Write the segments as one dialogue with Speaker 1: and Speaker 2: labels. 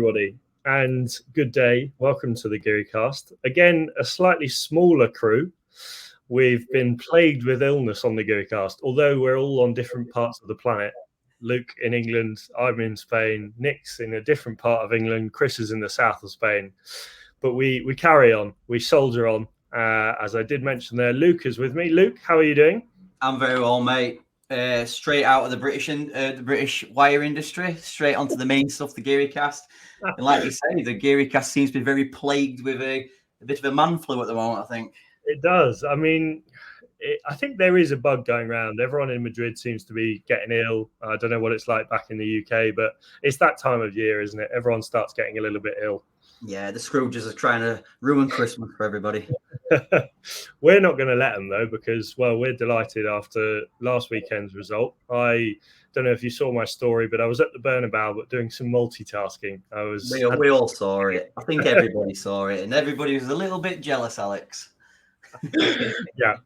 Speaker 1: everybody, and good day. Welcome to the GearyCast. Again, a slightly smaller crew. We've been plagued with illness on the GearyCast, although we're all on different parts of the planet. Luke in England, I'm in Spain, Nick's in a different part of England, Chris is in the south of Spain. But we carry on, we soldier on. As I did mention there, Luke is with me. Luke, how are you doing?
Speaker 2: I'm very well, mate. Straight out of the British wire industry, straight onto the main stuff, the GearyCast. And like you say, the GearyCast seems to be very plagued with a bit of a man flu at the moment, I think.
Speaker 1: It does. I mean, I think there is a bug going around. Everyone in Madrid seems to be getting ill. I don't know what it's like back in the UK, but it's that time of year, isn't it? Everyone starts getting a little bit ill.
Speaker 2: Yeah, the Scrooges are trying to ruin Christmas for everybody.
Speaker 1: We're not going to let them, though, because, well, we're delighted after last weekend's result. I don't know if you saw my story, but I was at the Bernabeu, but doing some multitasking.
Speaker 2: We all saw it. I think everybody saw it, and everybody was a little bit jealous, Alex.
Speaker 1: Yeah.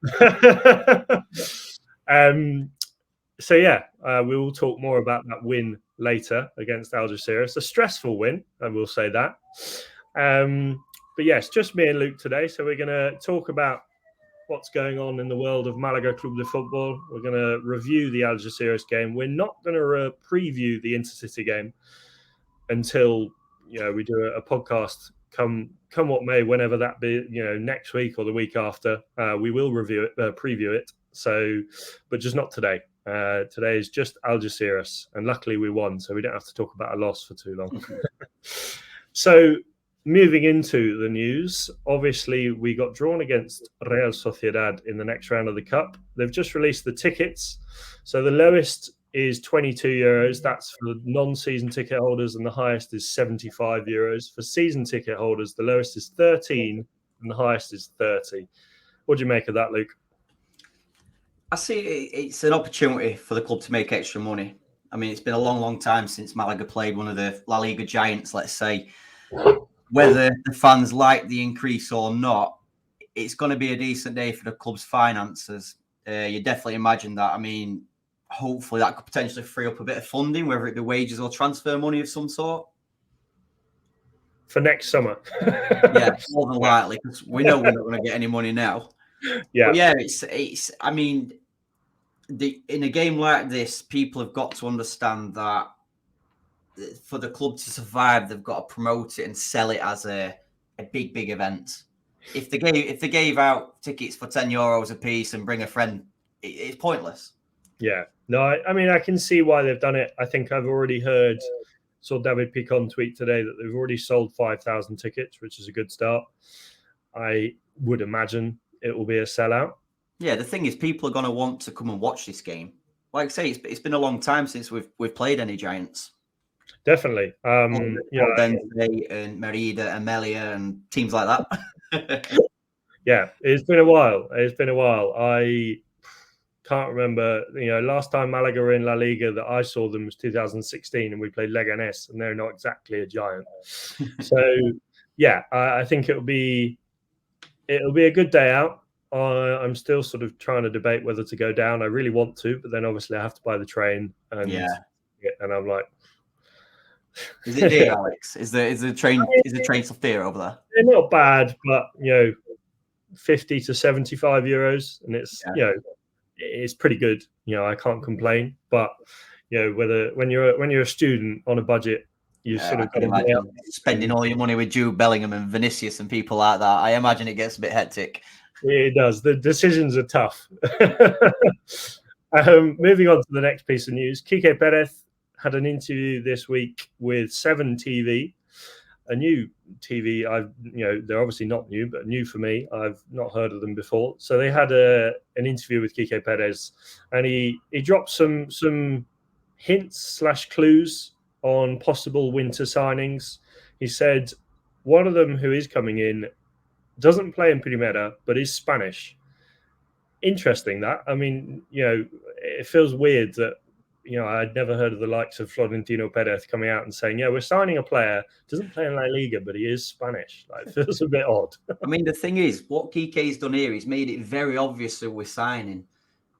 Speaker 1: We will talk more about that win later against Algerciras. A stressful win, I will say that. But yes, just me and Luke today. So we're going to talk about what's going on in the world of Malaga Club de Football. We're going to review the Algerciras game. We're not going to preview the Intercity game until we do a podcast. Come what may, whenever that be, next week or the week after, we will preview it. So, but just not today. Today is just Algerciras, and luckily we won, so we don't have to talk about a loss for too long. So, moving into the news, obviously we got drawn against Real Sociedad in the next round of the Cup. They've just released the tickets. So the lowest is €22. That's for non-season ticket holders, and the highest is €75. For season ticket holders, the lowest is 13 and the highest is 30. What do you make of that, Luke?
Speaker 2: I see it's an opportunity for the club to make extra money. I mean, it's been a long, long time since Malaga played one of the La Liga giants, let's say. Whether the fans like the increase or not, it's going to be a decent day for the club's finances. You definitely imagine that. I mean, hopefully that could potentially free up a bit of funding, whether it be wages or transfer money of some sort.
Speaker 1: For next summer.
Speaker 2: Yeah, more than likely, because we know we're not going to get any money now.
Speaker 1: Yeah.
Speaker 2: But yeah, it's. I mean, in a game like this, people have got to understand that for the club to survive, they've got to promote it and sell it as a big event. If they gave out tickets for €10 a piece and bring a friend, it's pointless.
Speaker 1: Yeah, no, I mean, I can see why they've done it. I think I've already saw David Picon tweet today that they've already sold 5,000 tickets, which is a good start. I would imagine it will be a sellout.
Speaker 2: Yeah, the thing is, people are going to want to come and watch this game. Like I say, it's been a long time since we've played any giants.
Speaker 1: Definitely.
Speaker 2: Benze and Merida and Melia and teams like that.
Speaker 1: Yeah, it's been a while. I can't remember, last time Malaga were in La Liga that I saw them was 2016, and we played Leganés, and they're not exactly a giant. So, yeah, I think it'll be a good day out. I'm still sort of trying to debate whether to go down. I really want to, but then obviously I have to buy the train, and I'm like,
Speaker 2: is it dear, Alex? Is the train still dear over there?
Speaker 1: They're not bad, but €50 to €75, and it's it's pretty good. I can't complain. But when you're a student on a budget, you sort of
Speaker 2: imagine spending all your money with Jude Bellingham and Vinicius and people like that. I imagine it gets a bit hectic.
Speaker 1: It does. The decisions are tough. Moving on to the next piece of news, Quique Perez had an interview this week with 7 TV, a new TV. They're obviously not new, but new for me. I've not heard of them before. So they had an interview with Quique Perez, and he dropped some hints / clues on possible winter signings. He said one of them, who is coming in, doesn't play in Primera, but is Spanish. Interesting that. I mean, it feels weird that, I'd never heard of the likes of Florentino Perez coming out and saying, we're signing a player, doesn't play in La Liga, but he is Spanish. It feels a bit odd.
Speaker 2: I mean, the thing is, what Quique's done here, he's made it very obvious who we're signing,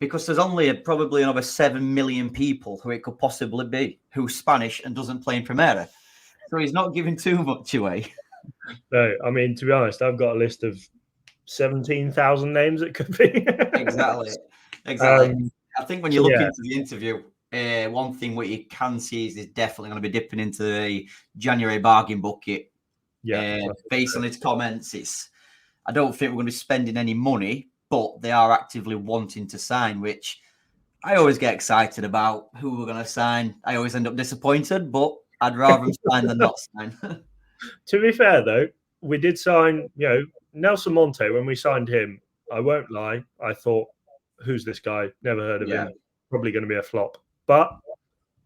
Speaker 2: because there's only probably another 7 million people who it could possibly be who's Spanish and doesn't play in Primera. So he's not giving too much away.
Speaker 1: No, I mean, to be honest, I've got a list of 17,000 names it could be.
Speaker 2: Exactly. I think when you look into the interview, one thing what you can see is he's definitely going to be dipping into the January bargain bucket.
Speaker 1: Yeah.
Speaker 2: Based on his comments, I don't think we're going to be spending any money, but they are actively wanting to sign, which I always get excited about who we're going to sign. I always end up disappointed, but I'd rather them sign than not sign.
Speaker 1: To be fair, though, we did sign, Nelson Monte. When we signed him, I won't lie, I thought, who's this guy? Never heard of him. Probably going to be a flop. But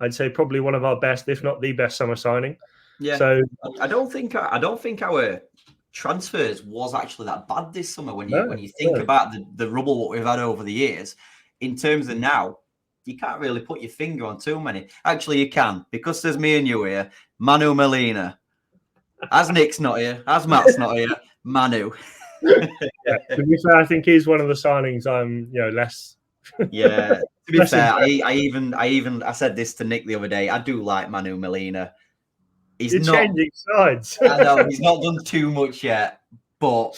Speaker 1: I'd say probably one of our best, if not the best, summer signing.
Speaker 2: Yeah.
Speaker 1: So
Speaker 2: I don't think our transfers was actually that bad this summer. When you think about the rubble what we've had over the years, in terms of now, you can't really put your finger on too many. Actually, you can, because there's me and you here. Manu Molina. As Nick's not here, as Matt's not here, Manu.
Speaker 1: Yeah, to be fair, I think he's one of the signings I'm, less.
Speaker 2: Yeah, to be fair, I said this to Nick the other day. I do like Manu Molina.
Speaker 1: You're changing sides.
Speaker 2: I know he's not done too much yet, but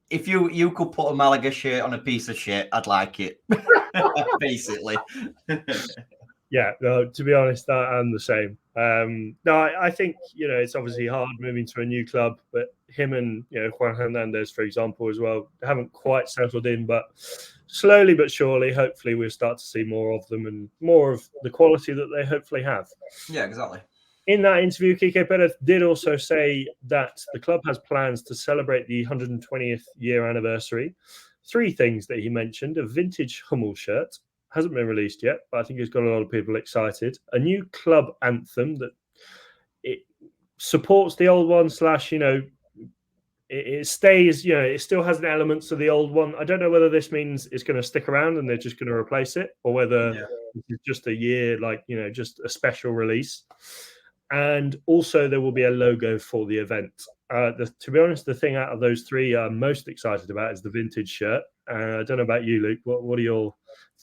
Speaker 2: if you could put a Malaga shirt on a piece of shit, I'd like it. Basically.
Speaker 1: Yeah, no, to be honest, I'm the same. I think, it's obviously hard moving to a new club, but him and, Juan Hernandez, for example, as well, haven't quite settled in, but slowly but surely, hopefully we'll start to see more of them and more of the quality that they hopefully have.
Speaker 2: Yeah, exactly.
Speaker 1: In that interview, Kike Perez did also say that the club has plans to celebrate the 120th year anniversary. 3 things that he mentioned: a vintage Hummel shirt, hasn't been released yet, but I think it's got a lot of people excited. A new club anthem that it supports the old one / it stays, it still has an elements of the old one. I don't know whether this means it's going to stick around and they're just going to replace it, or whether it's just a year, just a special release. And also there will be a logo for the event. To be honest, the thing out of those 3 I'm most excited about is the vintage shirt. I don't know about you, Luke. What are your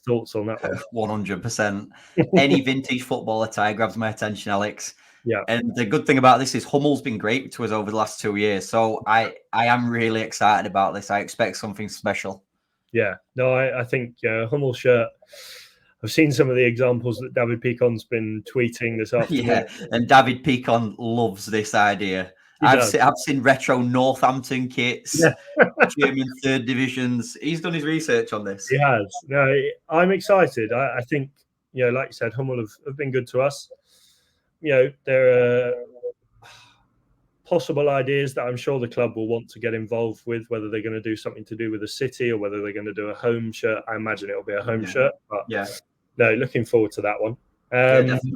Speaker 1: thoughts on that one?
Speaker 2: 100%. Any vintage football attire grabs my attention, Alex.
Speaker 1: Yeah.
Speaker 2: And the good thing about this is Hummel's been great to us over the last 2 years. So I am really excited about this. I expect something special.
Speaker 1: Yeah. No, I think Hummel shirt. I've seen some of the examples that David Picon's been tweeting this afternoon.
Speaker 2: Yeah, and David Picon loves this idea. I've seen retro Northampton kits, German 3rd divisions. He's done his research on this.
Speaker 1: He has. No, I'm excited. I think, like you said, Hummel have been good to us. There are possible ideas that I'm sure the club will want to get involved with, whether they're going to do something to do with the city or whether they're going to do a home shirt. I imagine it'll be a home shirt. But no, looking forward to that one.
Speaker 2: Definitely.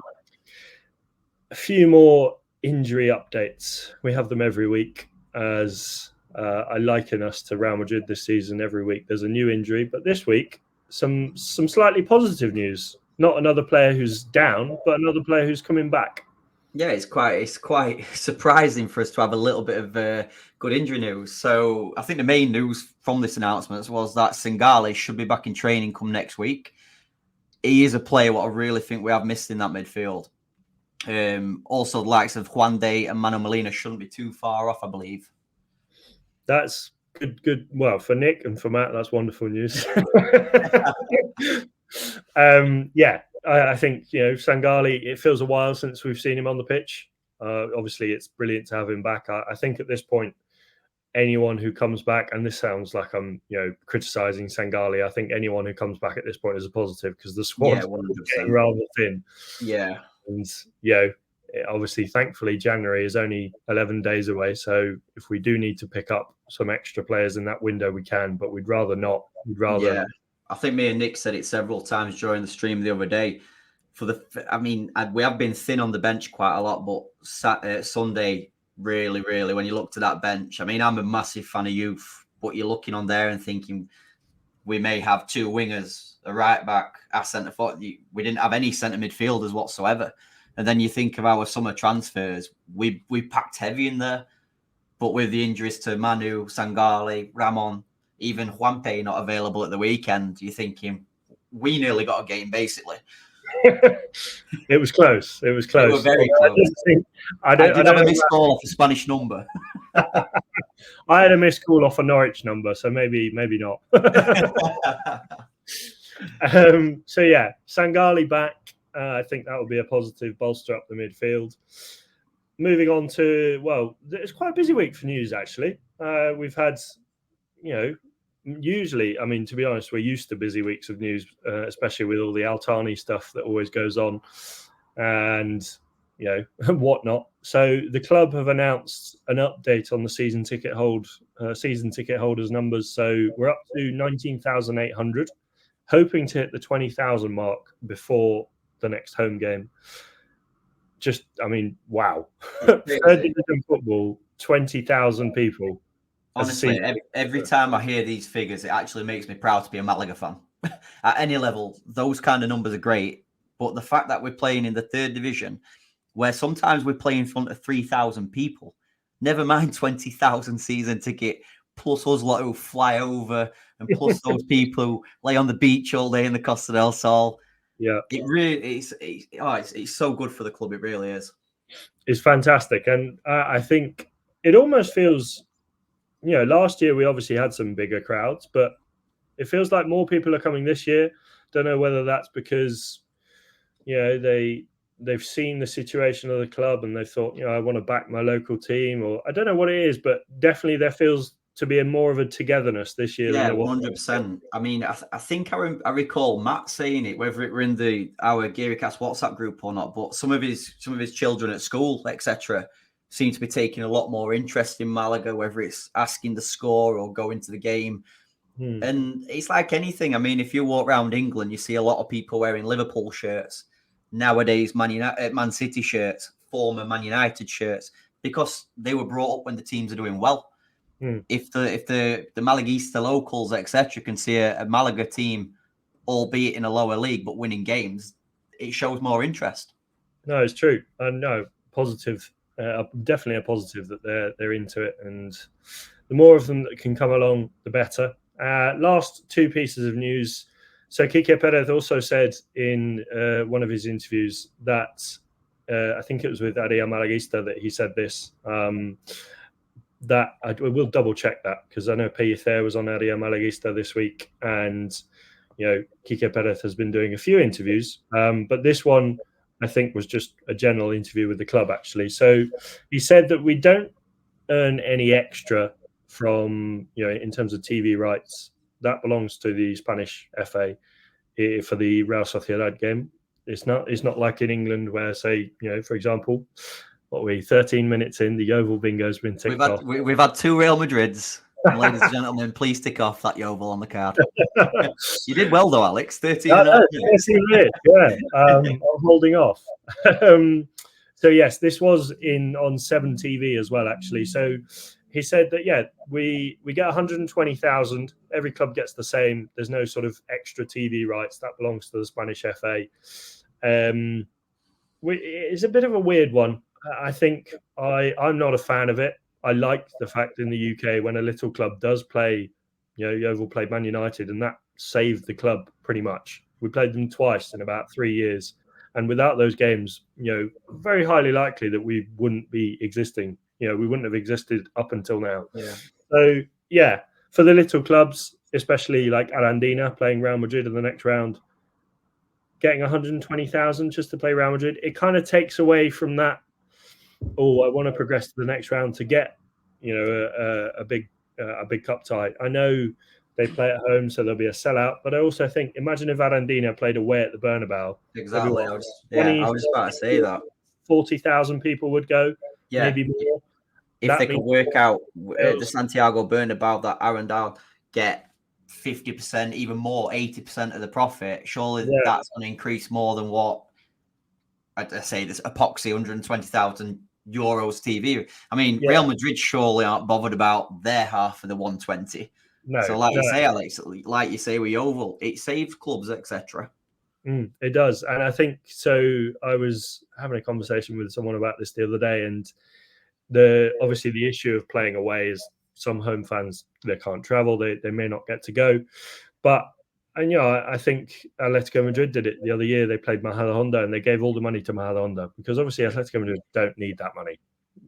Speaker 1: A few more injury updates. We have them every week, as I liken us to Real Madrid this season. Every week there's a new injury, but this week some slightly positive news. Not another player who's down, but another player who's coming back.
Speaker 2: Yeah, it's quite surprising for us to have a little bit of good injury news. So I think the main news from this announcement was that Sangali should be back in training come next week. He is a player what I really think we have missed in that midfield. Also, the likes of Juan Day and Manu Molina shouldn't be too far off, I believe.
Speaker 1: That's good. Well, for Nick and for Matt, that's wonderful news. I think, Sangali, it feels a while since we've seen him on the pitch. Obviously, it's brilliant to have him back. I think at this point, anyone who comes back, and this sounds like I'm, criticizing Sangali, I think anyone who comes back at this point is a positive, because the squad's getting rather thin.
Speaker 2: Yeah.
Speaker 1: And, obviously, thankfully, January is only 11 days away. So if we do need to pick up some extra players in that window, we can, but we'd rather not.
Speaker 2: Yeah. I think me and Nick said it several times during the stream the other day. We have been thin on the bench quite a lot, but Sunday, really, really, when you look to that bench, I'm a massive fan of youth, but you're looking on there and thinking we may have 2 wingers, a right back, a centre forward. We didn't have any centre midfielders whatsoever. And then you think of our summer transfers, we packed heavy in there, but with the injuries to Manu, Sangali, Ramon, even Juanpe not available at the weekend, you're thinking we nearly got a game, basically.
Speaker 1: It was close. It was close.
Speaker 2: It was very close.
Speaker 1: I don't
Speaker 2: have a
Speaker 1: know.
Speaker 2: missed call off a Spanish number.
Speaker 1: I had a missed call off a Norwich number, so maybe not. So yeah, Sangali back. I think that will be a positive bolster up the midfield. Moving on to, well, it's quite a busy week for news actually. We've had, usually, I mean, to be honest, we're used to busy weeks of news, especially with all the Altani stuff that always goes on, and whatnot. So the club have announced an update on the season ticket holders numbers. So we're up to 19,800, hoping to hit the 20,000 mark before the next home game. Just, I mean, wow. Third division football, 20,000 people.
Speaker 2: Honestly, every time I hear these figures, it actually makes me proud to be a Malaga fan. At any level, those kind of numbers are great. But the fact that we're playing in the third division, where sometimes we're playing in front of 3,000 people, never mind 20,000 season ticket, plus us lot who fly over, and plus those people who lay on the beach all day in the Costa del Sol.
Speaker 1: Yeah,
Speaker 2: it really is. It's so good for the club. It really is.
Speaker 1: It's fantastic, and I think it almost feels, last year we obviously had some bigger crowds, but it feels like more people are coming this year. Don't know whether that's because, they've seen the situation of the club and they thought, I want to back my local team, or I don't know what it is, but definitely there feels to be more of a togetherness this year.
Speaker 2: Yeah, 100%. I mean, I think I recall Matt saying it, whether it were in our GearyCast WhatsApp group or not, but some of his children at school, etc., seem to be taking a lot more interest in Malaga, whether it's asking the score or going to the game. And it's like anything. I mean, if you walk around England, you see a lot of people wearing Liverpool shirts. Nowadays, Man City shirts, former Man United shirts, because they were brought up when the teams are doing well. If the Malaguista locals, etc., can see a Malaga team, albeit in a lower league, but winning games, it shows more interest.
Speaker 1: No, it's true. No, positive. Definitely a positive that they're into it, and the more of them that can come along, the better. Last two pieces of news. So Quique Perez also said in one of his interviews that I think it was with Area Malaguista that he said this. That I will double check that, because I know Pellicer was on Area Malaguista this week, and Quique Perez has been doing a few interviews, but this one I think was just a general interview with the club actually. So he said that we don't earn any extra from in terms of TV rights. That belongs to the Spanish FA for the Real Sociedad game. It's not like in England where, say, for example, 13 minutes in, the Yeovil bingo's been ticked off.
Speaker 2: We've had two Real Madrids. Ladies and gentlemen, please tick off that Yeovil on the card. You did well though, Alex. 13 minutes.
Speaker 1: Yeah. I'm holding off. So yes, this was on 7 TV as well, actually. So he said that we get 120,000. Every club gets the same. There's no sort of extra TV rights that belongs to the Spanish FA. It's a bit of a weird one. I think I'm not a fan of it. I like the fact in the UK when a little club does play, Yeovil played Man United, and that saved the club pretty much. We played them twice in about 3 years, and without those games, very highly likely that we wouldn't be existing. We wouldn't have existed up until now.
Speaker 2: Yeah.
Speaker 1: So for the little clubs, especially like Arandina playing Real Madrid in the next round, getting 120,000 just to play Real Madrid, it kind of takes away from that. I want to progress to the next round to get, a big cup tie. I know they play at home, so there'll be a sellout. But I also think, imagine if Arandina played away at the Bernabeu.
Speaker 2: Exactly. I was about to say that
Speaker 1: 40,000 people would go, maybe more.
Speaker 2: If they could work out the Santiago Bernabeu that Arandal get 50%, even more, 80% of the profit, surely that's going to increase more than what I say this epoxy 120,000 euros TV. I mean, Real Madrid surely aren't bothered about their half of the 120. So you say, Alex, like you say with Yeovil, it saves clubs, etc.
Speaker 1: It does. And I think so. I was having a conversation with someone about this the other day, and obviously the issue of playing away is some home fans, they can't travel, they may not get to go. But And I think Atletico Madrid did it the other year. They played Majadahonda and they gave all the money to Majadahonda because obviously Atletico Madrid don't need that money.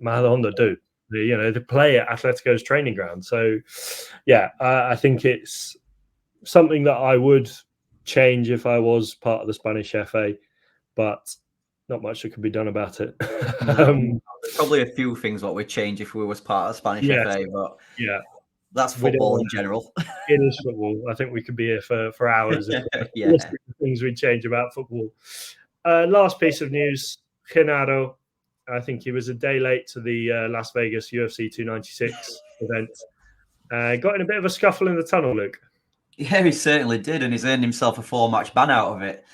Speaker 1: Majadahonda do. They play at Atletico's training ground. So, I think it's something that I would change if I was part of the Spanish FA, but not much that could be done about it.
Speaker 2: There's probably a few things what we'd change if we was part of the Spanish FA, but that's football in general.
Speaker 1: It is football. I think we could be here for hours. Things we'd change about football. Last piece of news, Genaro. I think he was a day late to the Las Vegas UFC 296 event. Got in a bit of a scuffle in the tunnel, Luke.
Speaker 2: Yeah, he certainly did, and he's earned himself a 4-match ban out of it.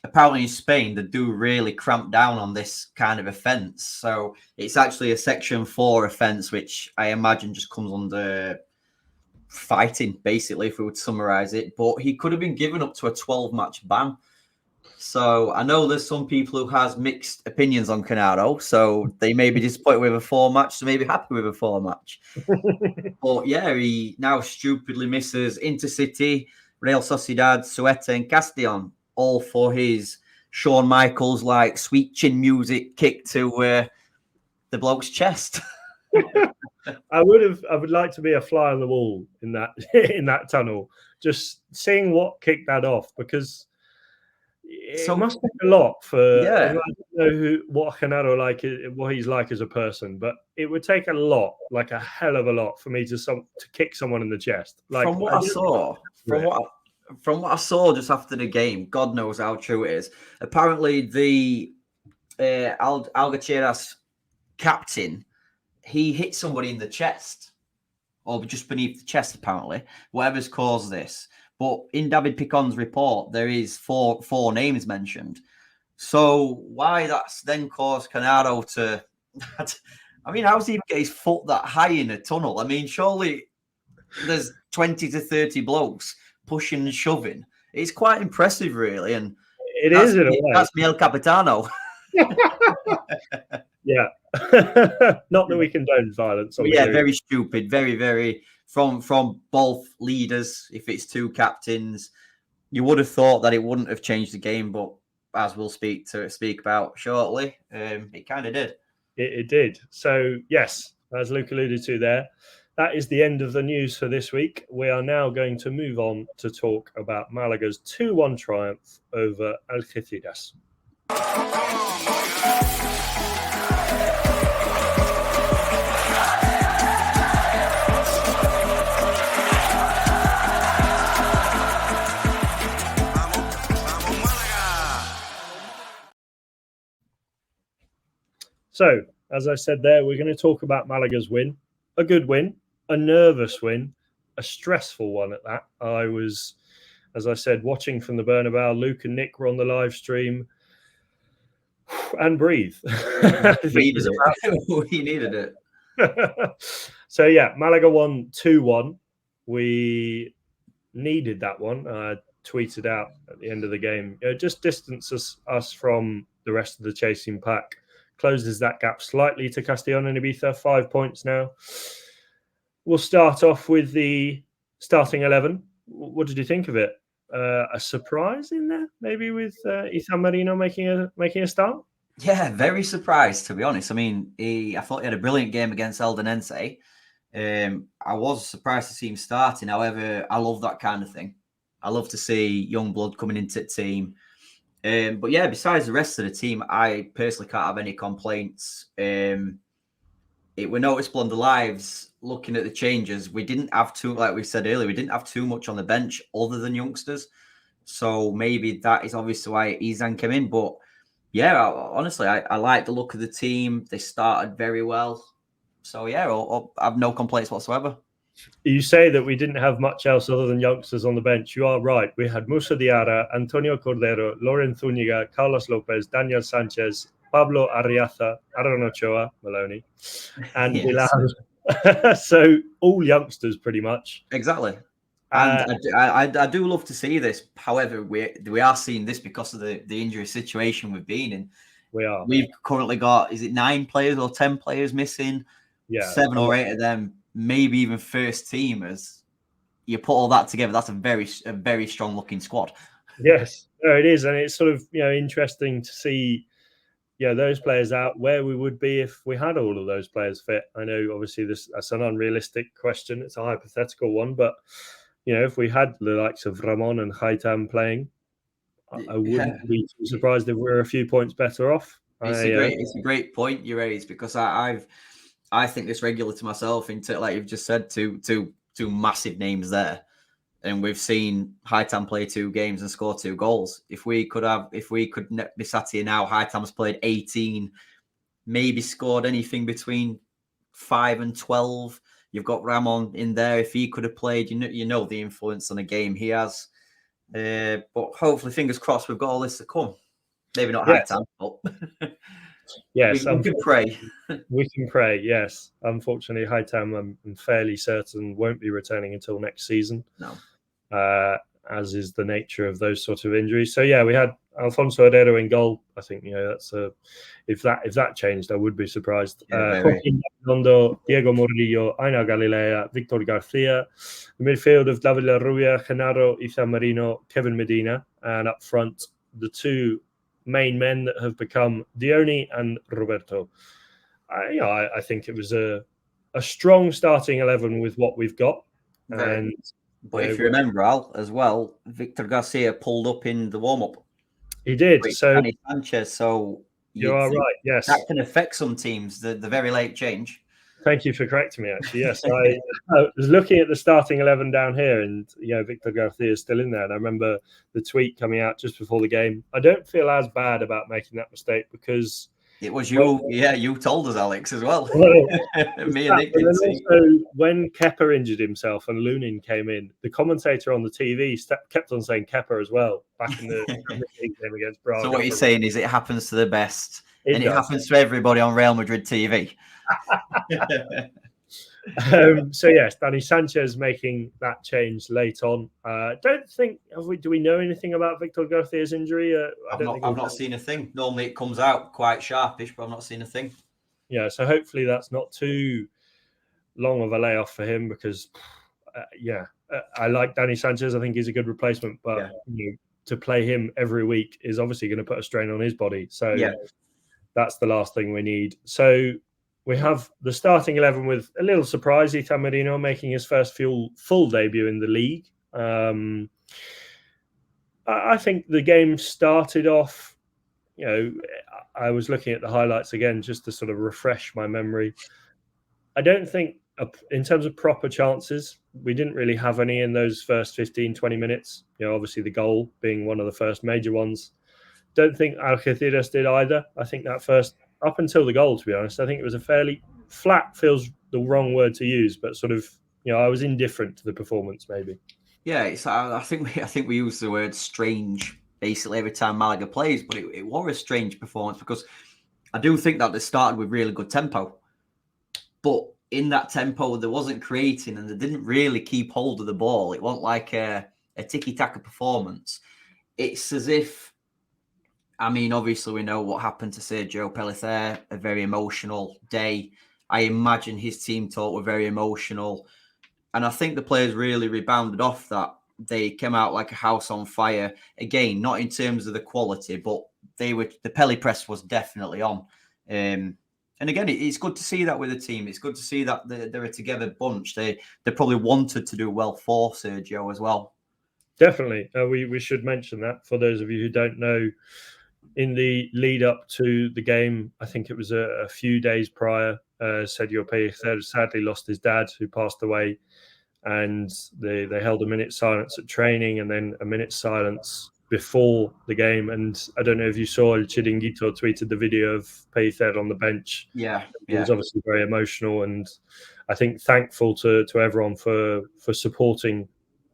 Speaker 2: Apparently in Spain, they do really cramp down on this kind of offence. So it's actually a Section 4 offence, which I imagine just comes under fighting, basically, if we would summarise it. But he could have been given up to a 12-match ban. So I know there's some people who has mixed opinions on Canaro. So they may be disappointed with a 4-match, so maybe happy with a 4-match. But yeah, he now stupidly misses Intercity, Real Sociedad, Suete and Castellon, all for his Shawn Michaels like sweet chin music kick to the bloke's chest.
Speaker 1: I would like to be a fly on the wall in that tunnel, just seeing what kicked that off, because it must take a lot for. I don't know what Genaro what he's like as a person, but it would take a lot, like a hell of a lot, for me to kick someone in the chest. Like
Speaker 2: from what I saw just after the game, God knows how true it is. Apparently, the Algerciras captain, he hit somebody in the chest, or just beneath the chest, apparently. Whatever's caused this. But in David Picon's report, there is four names mentioned. So why that's then caused Canaro to... I mean, how's he even get his foot that high in a tunnel? I mean, surely there's 20 to 30 blokes pushing and shoving. It's quite impressive, really. And that's me El Capitano.
Speaker 1: Yeah. Not that we condone violence.
Speaker 2: Very stupid. Very, very... From both leaders, if it's two captains, you would have thought that it wouldn't have changed the game, but as we'll speak about shortly, it kind of did.
Speaker 1: It did. So, yes, as Luke alluded to there, that is the end of the news for this week. We are now going to move on to talk about Malaga's 2-1 triumph over Algerciras. So, as I said there, we're going to talk about Malaga's win. A good win, a nervous win, a stressful one at that. I was, as I said, watching from the Bernabeu. Luke and Nick were on the live stream. And breathe.
Speaker 2: We needed it.
Speaker 1: So, yeah, Malaga won 2-1. We needed that one. I tweeted out at the end of the game, just distances us from the rest of the chasing pack. Closes that gap slightly to Castellon and Ibiza, 5 points now. We'll start off with the starting 11. What did you think of it? A surprise in there, maybe, with Ethan Marino making a start?
Speaker 2: Yeah, very surprised, to be honest. I mean, I thought he had a brilliant game against Eldenense. I was surprised to see him starting. However, I love that kind of thing. I love to see young blood coming into the team. But yeah, besides the rest of the team, I personally can't have any complaints. It were noticeable on the lives, looking at the changes. We didn't have like we said earlier, we didn't have too much on the bench other than youngsters. So maybe that is obviously why Izan came in. But yeah, honestly, I like the look of the team. They started very well. So yeah, I have no complaints whatsoever.
Speaker 1: You say that we didn't have much else other than youngsters on the bench. You are right. We had Musa Diarra, Antonio Cordero, Loren Zúñiga, Carlos Lopez, Daniel Sanchez, Pablo Arriaza, Aaron Ochoa, Maloney, and Bilal. So all youngsters, pretty much.
Speaker 2: Exactly. And I do love to see this. However, we are seeing this because of the injury situation we've been in. We've currently got, is it 9 players or 10 players missing? Yeah. 7 or 8 of them, maybe even first teamers. you put all that together, that's a very strong looking squad.
Speaker 1: Yes, no, it is, and it's sort of interesting to see those players out, where we would be if we had all of those players fit. I know obviously that's an unrealistic question, it's a hypothetical one, but if we had the likes of Ramon and Haitam playing, I wouldn't be too surprised if we're a few points better off.
Speaker 2: It's a great point you raised, because I think this regular to myself into, like you've just said, two massive names there. And we've seen Haitam play 2 games and score 2 goals. If we could be sat here now, Haitam's played 18, maybe scored anything between 5 and 12. You've got Ramon in there. If he could have played, you know the influence on a game he has. But hopefully, fingers crossed, we've got all this to come. Maybe not Haitam, but
Speaker 1: yes,
Speaker 2: we can pray.
Speaker 1: We can pray, yes. Unfortunately, Haitam, I'm fairly certain, won't be returning until next season.
Speaker 2: No.
Speaker 1: As is the nature of those sort of injuries. So yeah, we had Alfonso Herrero in goal. I think that's if that changed, I would be surprised. Joaquin Redondo, Diego Murillo, Aina Galilea, Victor Garcia. The midfield of David La Rubia, Genaro, Ethan Marino, Kevin Medina, and up front the 2 main men that have become Dioni and Roberto. I think it was a strong starting 11 with what we've got. And
Speaker 2: but if you remember, Al, as well, Victor Garcia pulled up in the warm-up.
Speaker 1: He did. So
Speaker 2: Danny Sanchez. So
Speaker 1: you are right. Yes,
Speaker 2: that can affect some teams. The very late change.
Speaker 1: Thank you for correcting me. Actually, yes, I was looking at the starting 11 down here, and Victor Garcia is still in there. And I remember the tweet coming out just before the game. I don't feel as bad about making that mistake, because
Speaker 2: it was you. You told us, Alex, as well. Me and Nick did see.
Speaker 1: Also, when Kepa injured himself and Lunin came in, the commentator on the TV kept on saying Kepa as well back in the game against Braga.
Speaker 2: So what you're saying is it happens to the best, and it happens to everybody on Real Madrid TV.
Speaker 1: So yes, Danny Sanchez making that change late on. Don't think do we know anything about Victor Garcia's injury?
Speaker 2: I've not seen a thing. Normally it comes out quite sharpish, but I've not seen a thing.
Speaker 1: Yeah, so hopefully that's not too long of a layoff for him, because I like Danny Sanchez. I think he's a good replacement, but to play him every week is obviously going to put a strain on his body. So that's the last thing we need. So we have the starting 11 with a little surprise, Ethan Marino making his first full debut in the league. I think the game started off, I was looking at the highlights again just to sort of refresh my memory. I don't think, in terms of proper chances, we didn't really have any in those first 15, 20 minutes. Obviously the goal being one of the first major ones. Don't think Algerciras did either. I think that first, up until the goal, to be honest, I think it was a fairly flat, feels the wrong word to use, but sort of, I was indifferent to the performance maybe.
Speaker 2: Yeah, I think we use the word strange basically every time Malaga plays, but it was a strange performance, because I do think that they started with really good tempo, but in that tempo there wasn't creating, and they didn't really keep hold of the ball. It wasn't like a tiki-taka performance. It's as if, obviously we know what happened to Sergio Pellicer, a very emotional day. I imagine his team talk were very emotional. And I think the players really rebounded off that. They came out like a house on fire. Again, not in terms of the quality, but the Pelly press was definitely on. And again, it's good to see that with the team. It's good to see that they're a together bunch. They probably wanted to do well for Sergio as well. Definitely.
Speaker 1: We should mention that for those of you who don't know. In the lead up to the game, I think it was a few days prior, Sergio Pellicer sadly lost his dad, who passed away, and they held a minute's silence at training, and then a minute's silence before the game. And I don't know if you saw, El Chiringuito tweeted the video of Pellicer on the bench.
Speaker 2: Yeah.
Speaker 1: He was obviously very emotional, and I think thankful to everyone for supporting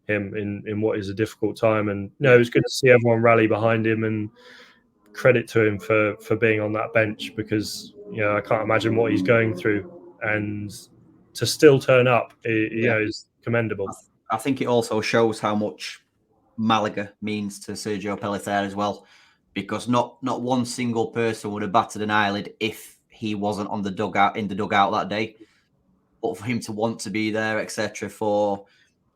Speaker 1: him in what is a difficult time. And it was good to see everyone rally behind him, and credit to him for being on that bench, because I can't imagine what he's going through, and to still turn up is commendable.
Speaker 2: I think it also shows how much Malaga means to Sergio Pellicer as well, because not one single person would have batted an eyelid if he wasn't in the dugout that day. But for him to want to be there, etc., for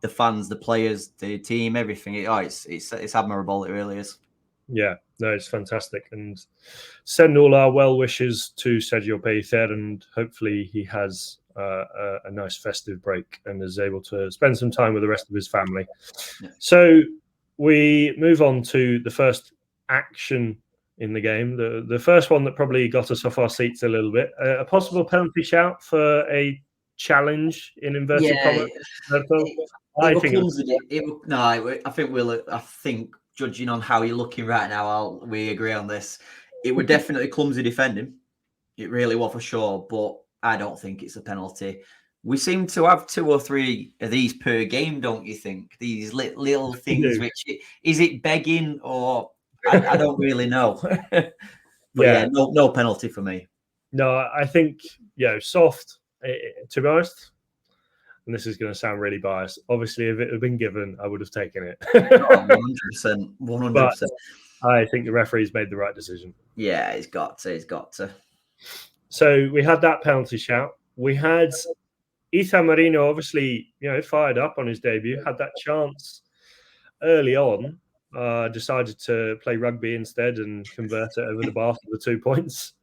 Speaker 2: the fans, the players, the team, everything. It's admirable. It really is.
Speaker 1: Yeah, no, it's fantastic. And send all our well wishes to Sergio Pellicer, and hopefully he has a nice festive break and is able to spend some time with the rest of his family.
Speaker 2: Yeah.
Speaker 1: So we move on to the first action in the game, the first one that probably got us off our seats a little bit. A possible penalty shout for a challenge in inverted commas.
Speaker 2: I think judging on how you're looking right now, we agree on this. It would definitely clumsy defending. It really was for sure, but I don't think it's a penalty. We seem to have 2 or 3 of these per game, don't you think? These little things, which is it begging or I don't really know. But yeah, no penalty for me.
Speaker 1: No, I think soft. To be honest, and this is going to sound really biased. Obviously, if it had been given, I would have taken it.
Speaker 2: 100%. 100%.
Speaker 1: But I think the referee's made the right decision.
Speaker 2: Yeah, he's got to.
Speaker 1: So we had that penalty shout. We had Ethan Marino, obviously, fired up on his debut, had that chance early on, decided to play rugby instead and convert it over the bar for the 2 points.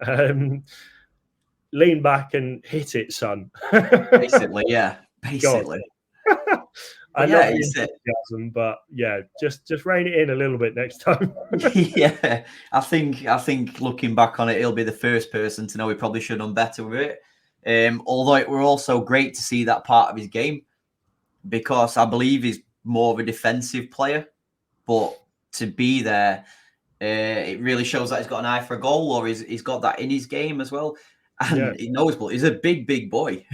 Speaker 1: Lean back and hit it, son.
Speaker 2: Basically, yeah. Basically.
Speaker 1: I love the enthusiasm, but just rein it in a little bit next time.
Speaker 2: Yeah, I think looking back on it, he'll be the first person to know he probably should have done better with it. Although it were also great to see that part of his game, because I believe he's more of a defensive player, but to be there, it really shows that he's got an eye for a goal, or he's got that in his game as well. And he knows, but he's a big boy.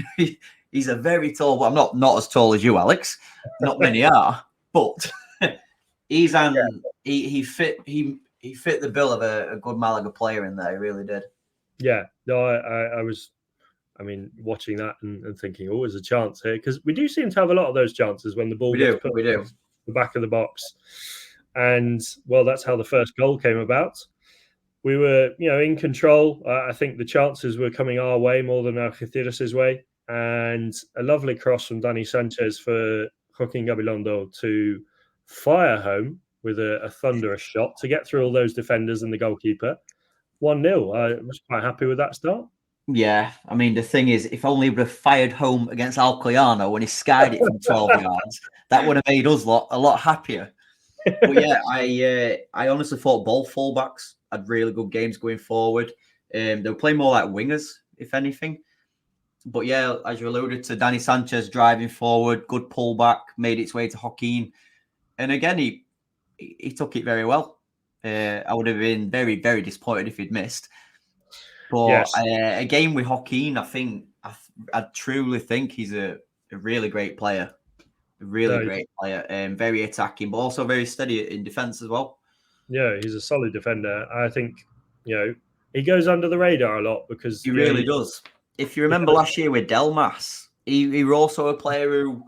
Speaker 2: He's a very tall boy. I'm not as tall as you, Alex. Not many are, but he's he fit the bill of a good Malaga player in there. He really did.
Speaker 1: Yeah, no, I was, watching that and thinking, there's a chance here, because we do seem to have a lot of those chances when the ball gets put in the back of the box, and that's how the first goal came about. We were, in control. I think the chances were coming our way more than Algerciras' way, and a lovely cross from Dani Sanchez for Joaquin Gabilondo to fire home with a thunderous shot to get through all those defenders and the goalkeeper. 1-0. I was quite happy with that start.
Speaker 2: Yeah, the thing is, if only he would have fired home against Alcoyano when he skied it from 12 yards, that would have made us a lot happier. But yeah, I honestly thought both fullbacks had really good games going forward. They were playing more like wingers, if anything. But yeah, as you alluded to, Dani Sanchez driving forward, good pullback, made its way to Joaquin. And again, he took it very well. I would have been very, very disappointed if he'd missed. But again, with Joaquin, I truly think he's a really great player. A really great player. Very attacking, but also very steady in defence as well.
Speaker 1: Yeah, he's a solid defender. I think, he goes under the radar a lot because
Speaker 2: he really does. If you remember last year with Delmas, he was also a player who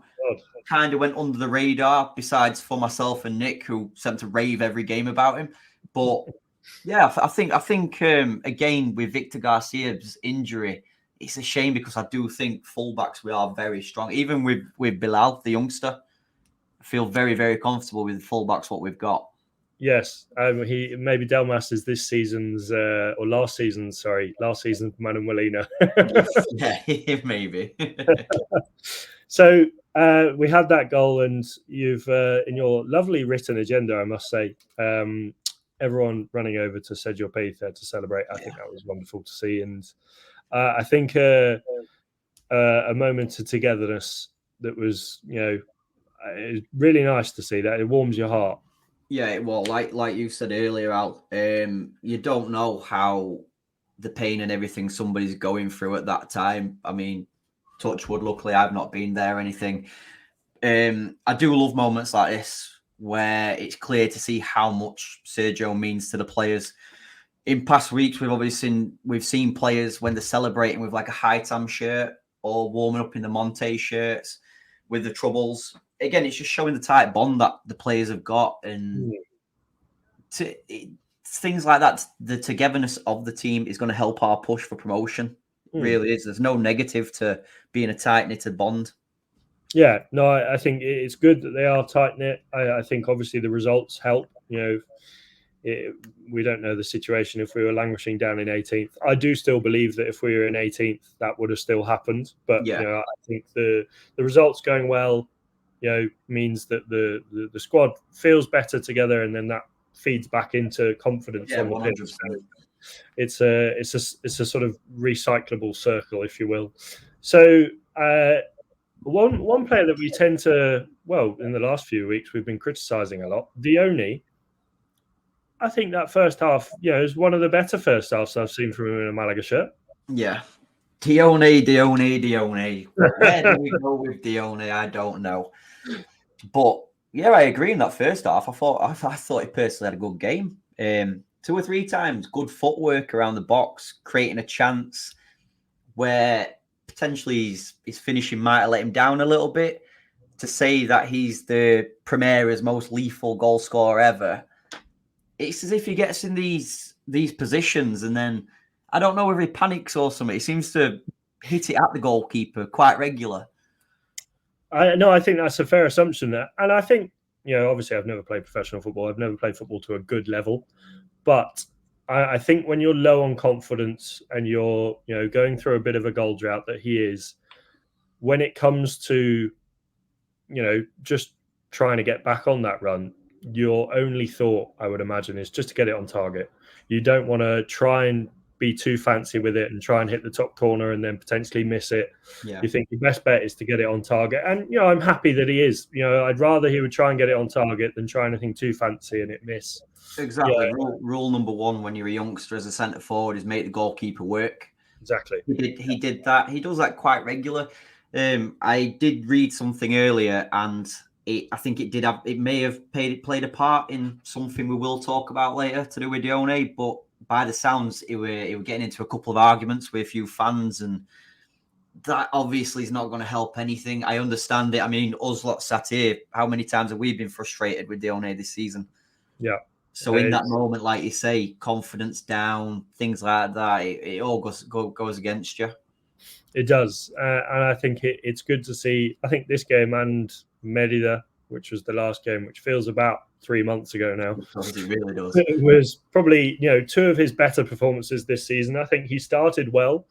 Speaker 2: kind of went under the radar, besides for myself and Nick, who sent to rave every game about him. But yeah, I think again, with Victor Garcia's injury, it's a shame, because I do think fullbacks, we are very strong. Even with Bilal, the youngster, I feel very, very comfortable with fullbacks, what we've got.
Speaker 1: Yes, he maybe Delmas is this season's or last season's Manu Molina.
Speaker 2: Yeah, maybe.
Speaker 1: So we had that goal, and you've in your lovely written agenda, I must say, everyone running over to Sergio Pellicer to celebrate. I think that was wonderful to see, and I think a moment of togetherness that was, really nice to see. That it warms your heart.
Speaker 2: Yeah, well, like you said earlier, Al, you don't know how the pain and everything somebody's going through at that time. Touch wood, luckily I've not been there or anything. I do love moments like this where it's clear to see how much Sergio means to the players. In past weeks, we've seen players when they're celebrating with like a high tam shirt or warming up in the Monte shirts with the troubles. Again, it's just showing the tight bond that the players have got, and things like that. The togetherness of the team is going to help our push for promotion. It really is. There's no negative to being a tight knitted bond.
Speaker 1: Yeah, no, I think it's good that they are tight knit. I think obviously the results help. It, we don't know the situation if we were languishing down in 18th. I do still believe that if we were in 18th, that would have still happened. But
Speaker 2: Yeah,
Speaker 1: I think the results going well, means that the squad feels better together, and then that feeds back into confidence
Speaker 2: yeah,
Speaker 1: on the pitch.
Speaker 2: 100%.
Speaker 1: It's a sort of recyclable circle, if you will. So one player that we tend to, well, in the last few weeks we've been criticising a lot, Dione. I think that first half, is one of the better first halves I've seen from him in a Malaga shirt.
Speaker 2: Yeah. Dione. Where do we go with Dione? I don't know. But yeah, I agree in that first half. I thought he personally had a good game. 2 or 3 times, good footwork around the box, creating a chance where potentially his finishing might have let him down a little bit. To say that he's the Primera's most lethal goal scorer ever, it's as if he gets in these positions and then I don't know if he panics or something. He seems to hit it at the goalkeeper quite regular.
Speaker 1: I think that's a fair assumption there, and I think obviously I've never played professional football. I've never played football to a good level, but I think when you're low on confidence and you're going through a bit of a goal drought that he is, when it comes to just trying to get back on that run, your only thought, I would imagine, is just to get it on target. You don't want to try and be too fancy with it and try and hit the top corner and then potentially miss it.
Speaker 2: Yeah.
Speaker 1: You think your best bet is to get it on target. And, I'm happy that he is. I'd rather he would try and get it on target than try anything too fancy and it miss.
Speaker 2: Exactly. Rule number 1 when you're a youngster as a centre forward is make the goalkeeper work.
Speaker 1: Exactly.
Speaker 2: He did that. He does that quite regular. I did read something earlier, and I think it may have played a part in something we will talk about later to do with Dione. But by the sounds, it were getting into a couple of arguments with a few fans, and that obviously is not going to help anything. I understand it. I mean, us lot sat here. How many times have we been frustrated with Dione this season?
Speaker 1: Yeah.
Speaker 2: So in that moment, like you say, confidence down, things like that, it all goes against you.
Speaker 1: It does, and I think it's good to see. I think this game and Merida, which was the last game, which feels about 3 months ago now,
Speaker 2: It really does.
Speaker 1: It was probably 2 of his better performances this season. I think he started well,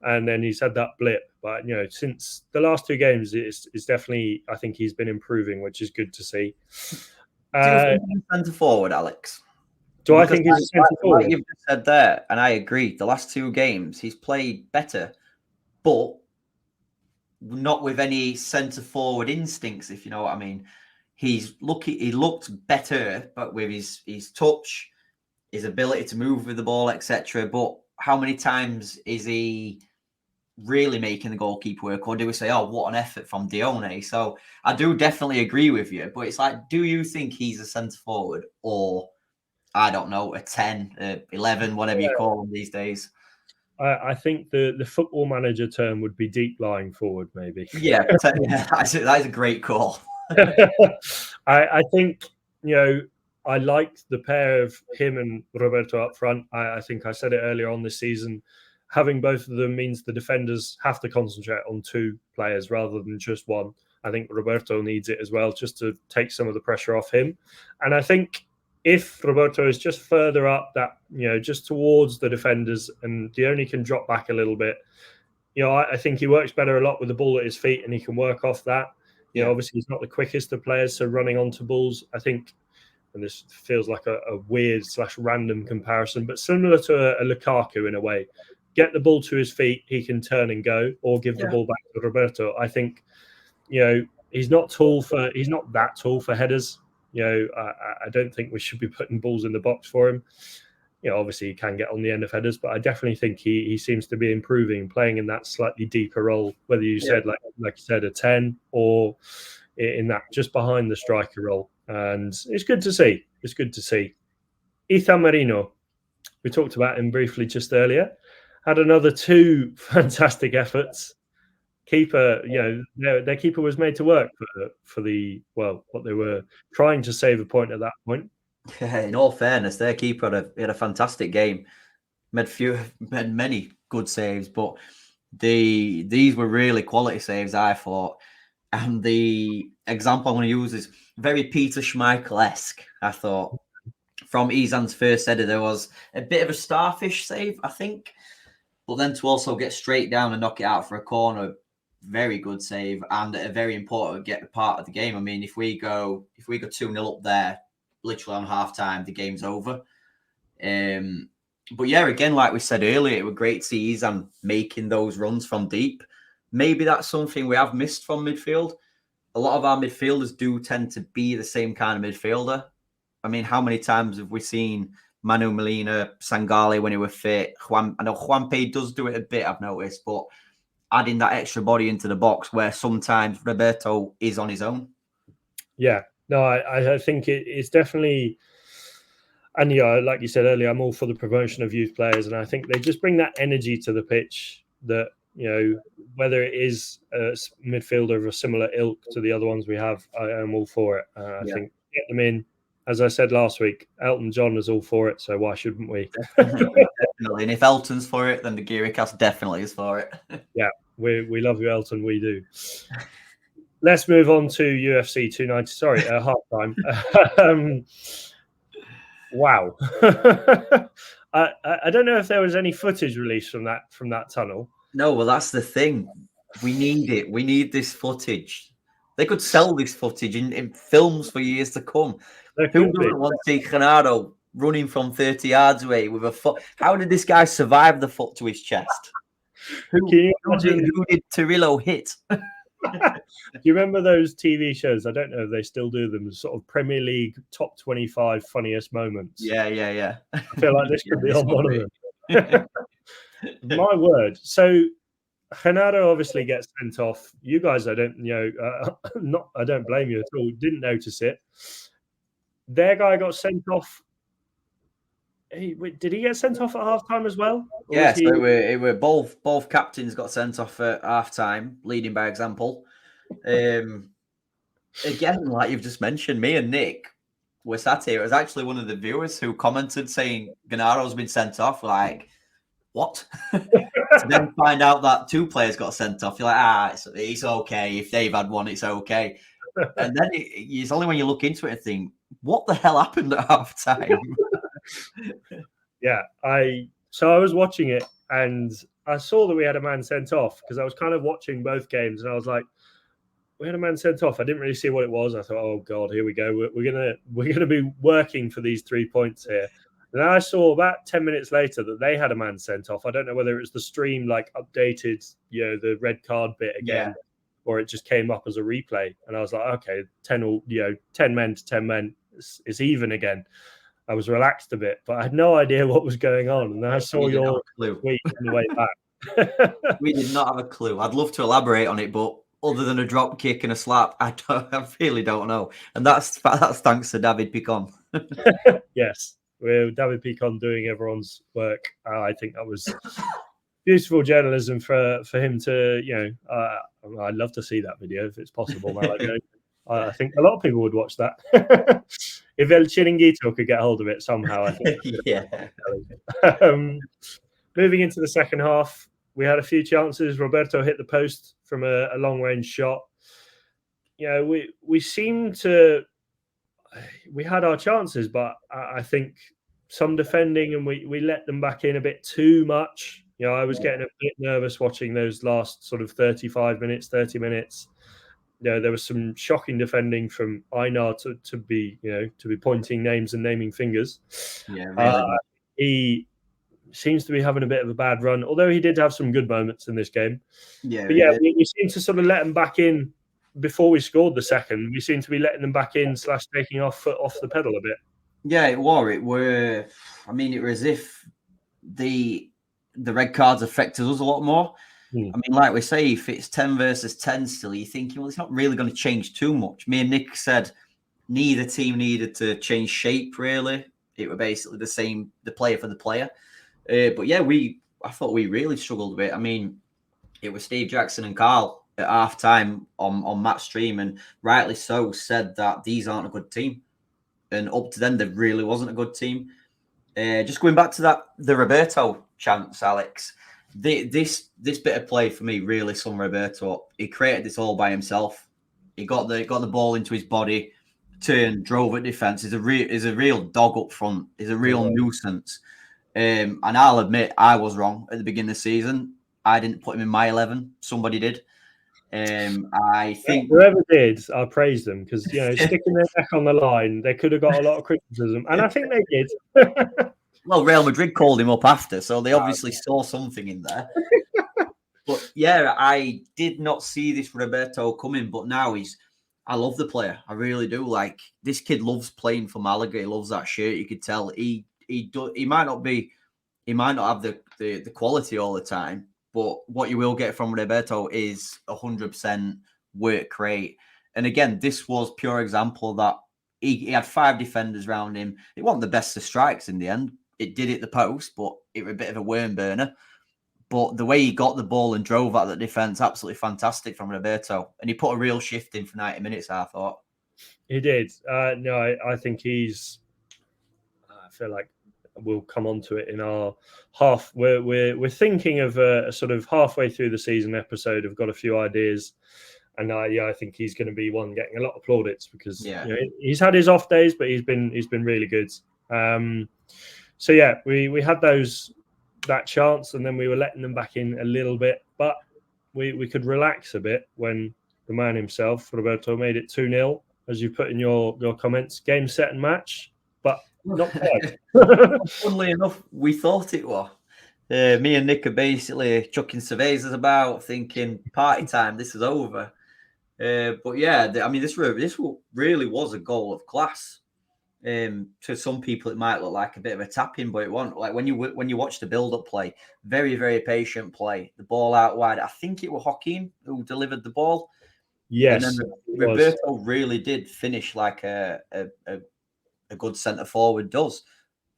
Speaker 1: and then he's had that blip. But since the last 2 games, it's definitely, I think he's been improving, which is good to see.
Speaker 2: Do you think he's centre forward, Alex?
Speaker 1: I think he's a centre forward?
Speaker 2: Like you've just said there, and I agree. The last 2 games, he's played better, but not with any centre forward instincts, if you know what I mean. He looked better, but with his touch, his ability to move with the ball, etc. But how many times is he really making the goalkeeper work, or do we say, oh, what an effort from Dione? So I do definitely agree with you, but it's like, do you think he's a centre forward, or I don't know, a 10, 11, whatever you call them these days?
Speaker 1: I think the football manager term would be deep lying forward, maybe.
Speaker 2: Yeah, that is a great call.
Speaker 1: I think I liked the pair of him and Roberto up front. I think I said it earlier on this season. Having both of them means the defenders have to concentrate on 2 players rather than just one. I think Roberto needs it as well, just to take some of the pressure off him. And I think if Roberto is just further up that, just towards the defenders, and Dione can drop back a little bit, I think he works better a lot with the ball at his feet, and he can work off that. Obviously he's not the quickest of players, so running onto balls, I think, and this feels like a weird/random comparison, but similar to a Lukaku in a way. Get the ball to his feet, he can turn and go, or give the ball back to Roberto. I think, he's not that tall for headers. I don't think we should be putting balls in the box for him. Obviously he can get on the end of headers, but I definitely think he seems to be improving, playing in that slightly deeper role, whether you said, like you said, a 10 or in that just behind the striker role. And it's good to see. It's good to see. Ethan Marino, we talked about him briefly just earlier, had another 2 fantastic efforts. Keeper, their keeper was made to work for what they were trying to save a point at that point.
Speaker 2: Yeah, in all fairness, their keeper had a fantastic game. Made many good saves, but these were really quality saves, I thought. And the example I want to use is very Peter Schmeichel-esque, I thought. From Izan's first header, there was a bit of a starfish save, I think. But then to also get straight down and knock it out for a corner, very good save and a very important part of the game. I mean, if we go 2-0 up there, literally on half time, the game's over. But yeah, again, like we said earlier, it was great to see Izan making those runs from deep. Maybe that's something we have missed from midfield. A lot of our midfielders do tend to be the same kind of midfielder. I mean, how many times have we seen Manu Molina, Sangali when he was fit? I know Juanpe does do it a bit, I've noticed, but adding that extra body into the box where sometimes Roberto is on his own.
Speaker 1: Yeah, no, I think it's definitely, and yeah, like you said earlier, I'm all for the promotion of youth players, and I think they just bring that energy to the pitch that, you know, whether it is a midfielder of a similar ilk to the other ones we have, I am all for it. I think get them in. As I said last week, Elton John is all for it, so why shouldn't we?
Speaker 2: Definitely. And if Elton's for it, then the Gearicast definitely is for it.
Speaker 1: Yeah, we love you, Elton. We do. Let's move on to UFC 290. Sorry, halftime. Wow. I don't know if there was any footage released from that tunnel.
Speaker 2: No, well, that's the thing. We need it. We need this footage. They could sell this footage in films for years to come. Who doesn't want to see Renato running from 30 yards away with a foot? How did this guy survive the foot to his chest? Who did Cirillo hit?
Speaker 1: Do you remember those TV shows? I don't know if they still do them. Sort of Premier League top 25 funniest moments.
Speaker 2: Yeah.
Speaker 1: I feel like this could be on one of them. My word. So Renato obviously gets sent off. You guys, I don't blame you at all. Didn't notice it. Their guy got sent off. Did he get sent off at halftime as well?
Speaker 2: Yes, yeah, so it were both captains got sent off at halftime, leading by example. Again, like you've just mentioned, me and Nick were sat here. It was actually one of the viewers who commented saying Gennaro's been sent off. Like, what? To then find out that 2 players got sent off, you're like, it's okay. If they've had one, it's okay. And then it's only when you look into it and think, what the hell happened at halftime?
Speaker 1: Yeah, I was watching it and I saw that we had a man sent off because I was kind of watching both games and I was like, we had a man sent off. I didn't really see what it was. I thought, oh God, here we go. We're gonna be working for these 3 points here. And I saw about 10 minutes later that they had a man sent off. I don't know whether it was the stream like updated, the red card bit again, or it just came up as a replay. And I was like, okay, 10 men to 10 men, it's even again. I was relaxed a bit, but I had no idea what was going on. And then I saw your tweet on the way back.
Speaker 2: We did not have a clue. I'd love to elaborate on it, but other than a drop kick and a slap, I really don't know. And that's thanks to David Picon.
Speaker 1: Yes, with David Picon doing everyone's work. I think that was beautiful journalism for him to, I'd love to see that video if it's possible. I think a lot of people would watch that. If El Chiringuito could get hold of it somehow, I think.
Speaker 2: Yeah.
Speaker 1: Moving into the second half, we had a few chances. Roberto hit the post from a long-range shot. We seemed to... We had our chances, but I think some defending and we let them back in a bit too much. I was getting a bit nervous watching those last sort of 35 minutes, 30 minutes. There was some shocking defending from Einar to be pointing names and naming fingers.
Speaker 2: Yeah, really.
Speaker 1: He seems to be having a bit of a bad run, although he did have some good moments in this game.
Speaker 2: Yeah,
Speaker 1: but we seemed to sort of let him back in before we scored the second. We seemed to be letting them back in / taking our foot off the pedal a bit.
Speaker 2: Yeah, it was as if the red cards affected us a lot more. I mean, like we say, if it's 10 versus 10 still, you're thinking, well, it's not really going to change too much. Me and Nick said neither team needed to change shape, really. It were basically the same, the player for the player. But yeah, I thought we really struggled a bit. I mean, it was Steve Jackson and Carl at halftime on Matt's stream, and rightly so, said that these aren't a good team. And up to then, there really wasn't a good team. Just going back to the Roberto chance, Alex. This bit of play for me really summed Roberto up. He created this all by himself. He got the ball into his body, turned, drove at defense. He's a real dog up front. He's a real nuisance. And I'll admit I was wrong at the beginning of the season. I didn't put him in my 11. Somebody did. I think
Speaker 1: whoever did, I praise them because sticking their neck on the line, they could have got a lot of criticism, and I think they did.
Speaker 2: Well, Real Madrid called him up after, so they obviously saw something in there. But yeah, I did not see this Roberto coming, but now I love the player. I really do. Like, this kid loves playing for Malaga. He loves that shirt. You could tell he might not have the quality all the time, but what you will get from Roberto is 100% work rate. And again, this was pure example that he had 5 defenders around him. It wasn't the best of strikes in the end. It did hit the post, but it was a bit of a worm burner. But the way he got the ball and drove at the defence, absolutely fantastic from Roberto. And he put a real shift in for 90 minutes, I thought.
Speaker 1: He did. No, I think he's... I feel like we'll come on to it in our half. We're thinking of a sort of halfway through the season episode. I've got a few ideas. And I think he's going to be one getting a lot of plaudits because he's had his off days, but he's been really good. So yeah, we had that chance, and then we were letting them back in a little bit, but we could relax a bit when the man himself, Roberto, made it 2-0, as you put in your comments. Game, set, and match, but not quite.
Speaker 2: Funnily enough, we thought it was. Me and Nick are basically chucking cervezas about, thinking party time. This is over. But yeah, I mean, this really was a goal of class. To some people, it might look like a bit of a tap-in, but it wasn't. Like when you watch the build-up play, very, very patient play. The ball out wide. I think it was Joaquin who delivered the ball.
Speaker 1: Yes,
Speaker 2: and then Roberto really did finish like a good centre forward does.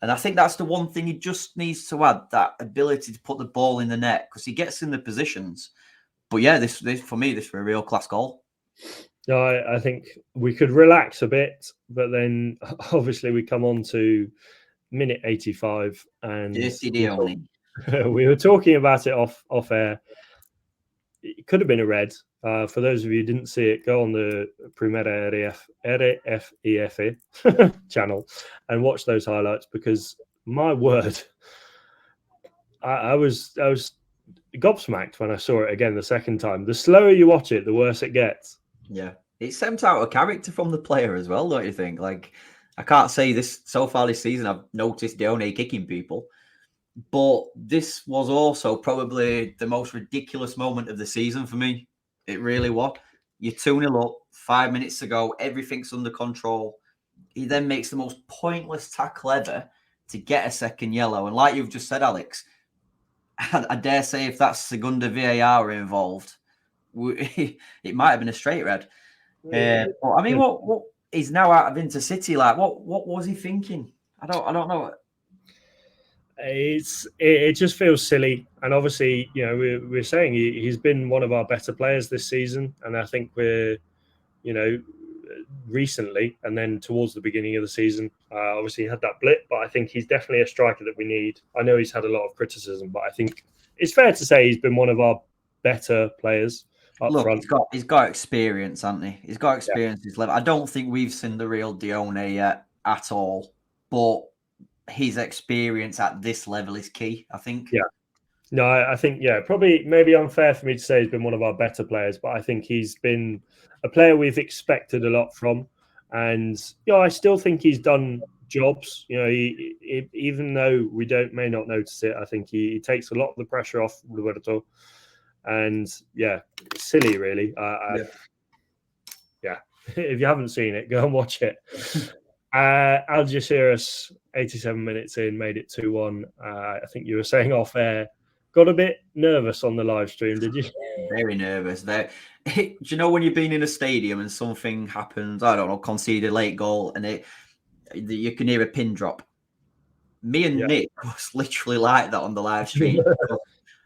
Speaker 2: And I think that's the one thing he just needs to add, that ability to put the ball in the net, because he gets in the positions. But yeah, this for me, this was a real class goal.
Speaker 1: No, I think we could relax a bit, but then obviously we come on to minute 85, and we were talking about it off air. It could have been a red. For those of you who didn't see it, go on the Primera RFEF channel and watch those highlights, because my word, I was gobsmacked when I saw it again the second time. The slower you watch it, the worse it gets.
Speaker 2: Yeah, it sent out a character from the player as well, don't you think? Like, I can't say this so far this season I've noticed Dione kicking people, but this was also probably the most ridiculous moment of the season for me. It really was. You're 2-0 up, 5 minutes to go, everything's under control. He then makes the most pointless tackle ever to get a second yellow. And like you've just said, Alex, I dare say if that Segunda VAR involved, it might have been a straight red. I mean, what he's now out of Intercity? Like, what was he thinking? I don't know.
Speaker 1: It just feels silly, and obviously, we're saying he's been one of our better players this season, and I think we're, recently, and then towards the beginning of the season, obviously he had that blip, but I think he's definitely a striker that we need. I know he's had a lot of criticism, but I think it's fair to say he's been one of our better players.
Speaker 2: Look, front. He's got experience, hasn't he? He's got experience. His level. I don't think we've seen the real Dione yet at all, but his experience at this level is key, I think.
Speaker 1: Yeah. No, I think, probably maybe unfair for me to say he's been one of our better players, but I think he's been a player we've expected a lot from. And, I still think he's done jobs. He, even though we may not notice it, I think he takes a lot of the pressure off Roberto. And, silly, really. If you haven't seen it, go and watch it. Algerciras, 87 minutes in, made it 2-1. I think you were saying off air, got a bit nervous on the live stream, did you?
Speaker 2: Very nervous. Do you know when you've been in a stadium and something happens, I don't know, concede a late goal, and you can hear a pin drop? Me and Nick was literally like that on the live stream.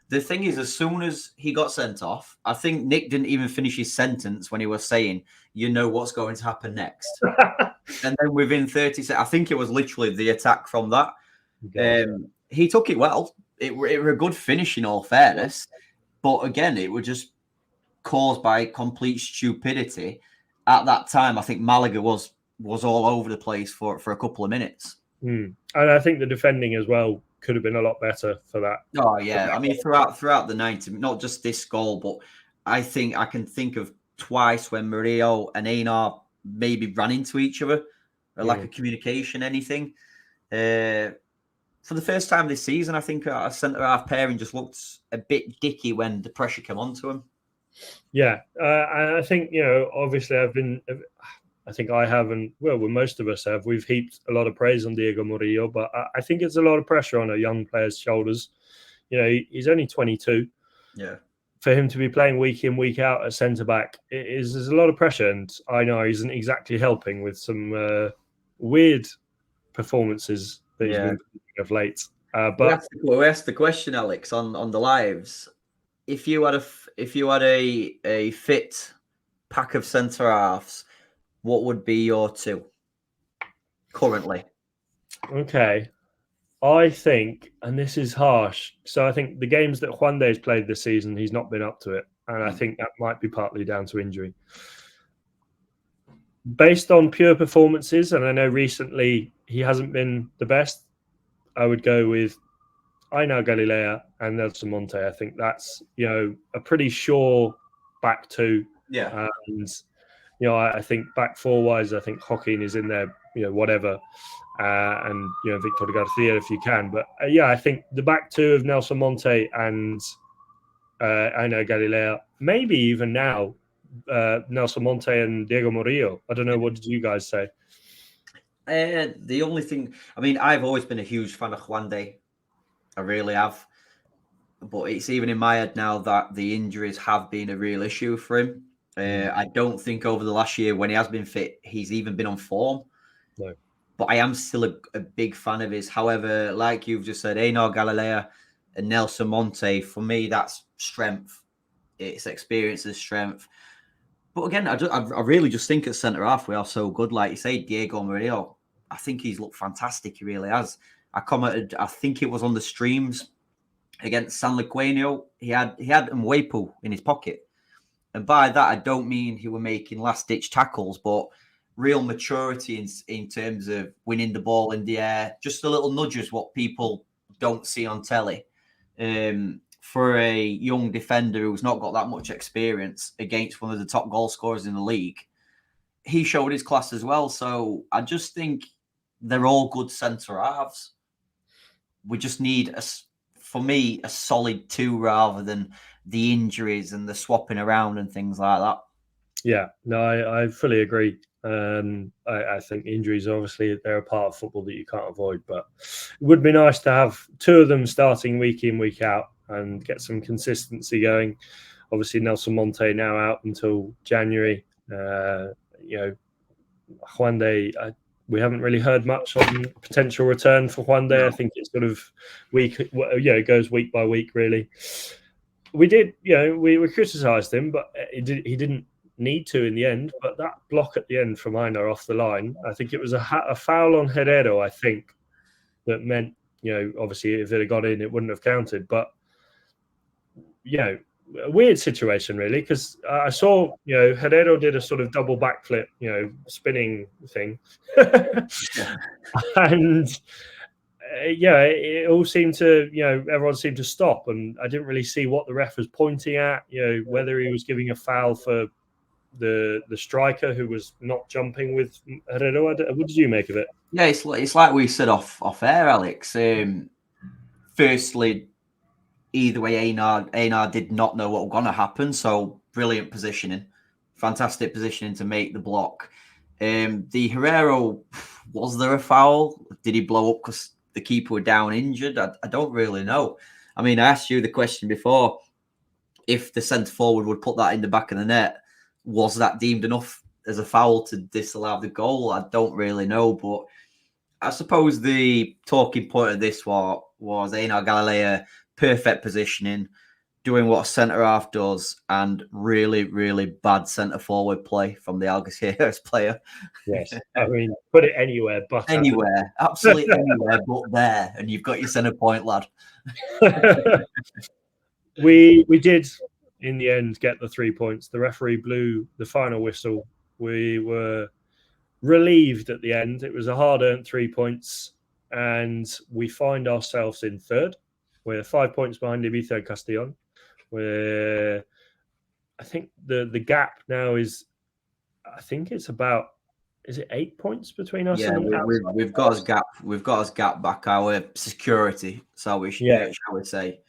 Speaker 2: The thing is, as soon as he got sent off, I think Nick didn't even finish his sentence when he was saying, you know what's going to happen next. And then within 30 seconds, I think it was literally the attack from that. He took it well. It were a good finish in all fairness. But again, it was just caused by complete stupidity. at that time, I think Malaga was all over the place for a couple of minutes.
Speaker 1: And I think the defending as well could have been a lot better for that.
Speaker 2: Oh yeah, I mean throughout the 90, not just this goal, but I think I can think of twice when Murillo and Einar maybe ran into each other, or lack of communication, anything. For the first time this season, I think our centre half pairing just looked a bit dicky when the pressure came onto him.
Speaker 1: Yeah, and I think obviously I think I haven't. Well, most of us have. We've heaped a lot of praise on Diego Murillo, but I think it's a lot of pressure on a young player's shoulders. He's only 22.
Speaker 2: Yeah.
Speaker 1: For him to be playing week in, week out at centre back, there's a lot of pressure, and I know he isn't exactly helping with some weird performances that he's been playing of late. But
Speaker 2: we asked the question, Alex, on the lives. If you had a fit pack of centre halves, what would be your two currently?
Speaker 1: Okay. I think, and this is harsh, so I think the games that Juande's played this season, he's not been up to it. And I think that might be partly down to injury. Based on pure performances, and I know recently he hasn't been the best, I would go with Ainar Galilea and Nelson Monte. I think that's, a pretty sure back two.
Speaker 2: Yeah.
Speaker 1: And, I think back four-wise, I think Joaquin is in there, whatever. And Victor Garcia if you can, but I think the back two of Nelson Monte and Ainar Galilea, maybe even now Nelson Monte and Diego Murillo. I don't know. What did you guys say?
Speaker 2: The only thing, I mean, I've always been a huge fan of Juande. I really have, but it's even in my head now that the injuries have been a real issue for him. I don't think over the last year when he has been fit, he's even been on form.
Speaker 1: No.
Speaker 2: But I am still a big fan of his. However, like you've just said, Ainar Galilea and Nelson Monte, for me, that's strength. It's experience and strength. But again, I really just think at centre half we are so good. Like you say, Diego Murillo, I think he's looked fantastic. He really has. I commented, I think it was on the streams against San Luqueño. He had Mwepu in his pocket. And by that, I don't mean he were making last-ditch tackles, but real maturity in terms of winning the ball in the air, just a little nudges what people don't see on telly. For a young defender who's not got that much experience against one of the top goal scorers in the league, he showed his class as well. So I just think they're all good centre halves. We just need, for me, a solid two rather than the injuries and the swapping around and things like that.
Speaker 1: Yeah, no, I fully agree. I think injuries, obviously, they're a part of football that you can't avoid, but it would be nice to have two of them starting week in, week out and get some consistency going. Obviously, Nelson Monte now out until January. Juande, we haven't really heard much on potential return for Juande. No. I think it's sort of it goes week by week, really. We did, we criticised him, but he didn't need to in the end. But that block at the end from Ainar off the line, I think it was a foul on Herrero, I think, that meant, obviously if it had got in, it wouldn't have counted. But, a weird situation, really, because I saw, Herrero did a sort of double backflip, spinning thing. And... it all seemed to, everyone seemed to stop, and I didn't really see what the ref was pointing at, whether he was giving a foul for the striker who was not jumping with Herrero. What did you make of it?
Speaker 2: Yeah, it's like we said off air, Alex. Firstly, either way, Einar did not know what was going to happen, so brilliant positioning, fantastic positioning to make the block. The Herrero, was there a foul? Did he blow up because the keeper were down injured? I don't really know. I mean, I asked you the question before, if the centre forward would put that in the back of the net, was that deemed enough as a foul to disallow the goal? I don't really know, but I suppose the talking point of this was Ainar Galilea, perfect positioning, doing what a centre half does, and really, really bad centre forward play from the Algerciras player.
Speaker 1: Yes, I mean, put it anywhere, but
Speaker 2: anywhere, absolutely anywhere, but there, and you've got your centre point, lad.
Speaker 1: We did in the end get the 3 points. The referee blew the final whistle We were relieved at the end. It was a hard-earned 3 points, and we find ourselves in third. We're 5 points behind Ibiza and Castellón. I think the gap now is, I think it's about, is it 8 points between us?
Speaker 2: Yeah,
Speaker 1: and
Speaker 2: we've got us gap. We've got us gap back. Our security, shall we say?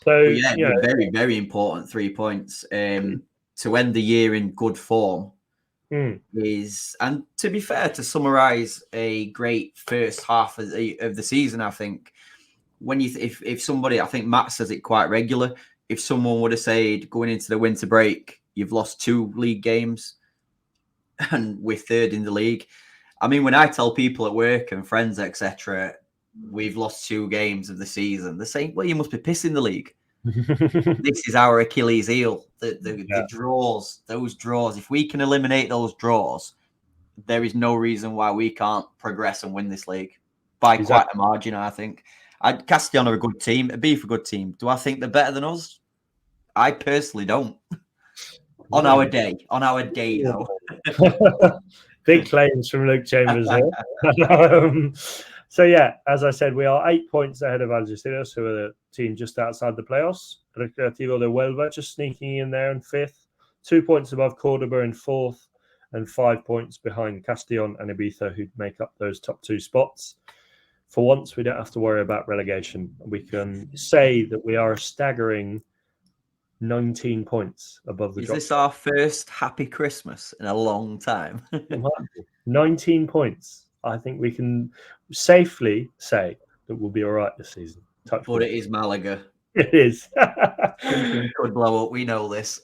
Speaker 1: So
Speaker 2: But yeah, very, very important 3 points. To end the year in good form is, and to be fair, to summarise a great first half of the season, I think when you if somebody, I think Matt says it quite regular. If someone would have said going into the winter break, you've lost 2 league games, and we're third in the league. I mean, when I tell people at work and friends, etc., we've lost 2 games of the season, they're saying, well, you must be pissing the league. This is our Achilles heel. The draws, those draws. If we can eliminate those draws, there is no reason why we can't progress and win this league by quite a margin, I think. Castellón are a good team. Ibiza a good team. Do I think they're better than us? I personally don't. On our day, though.
Speaker 1: Big claims from Luke Chambers there. So yeah, as I said, we are 8 points ahead of Algerciras, who are the team just outside the playoffs. Recreativo de Huelva just sneaking in there in 5th, 2 points above Cordoba in 4th, and 5 points behind Castellón and Ibiza, who make up those top 2 spots. For once, we don't have to worry about relegation. We can say that we are a staggering 19 points above the
Speaker 2: Is
Speaker 1: drop.
Speaker 2: this our first happy Christmas in a long time?
Speaker 1: 19 points. I think we can safely say that we'll be all right this season.
Speaker 2: But it is Malaga.
Speaker 1: It is.
Speaker 2: Things could blow up. We know this.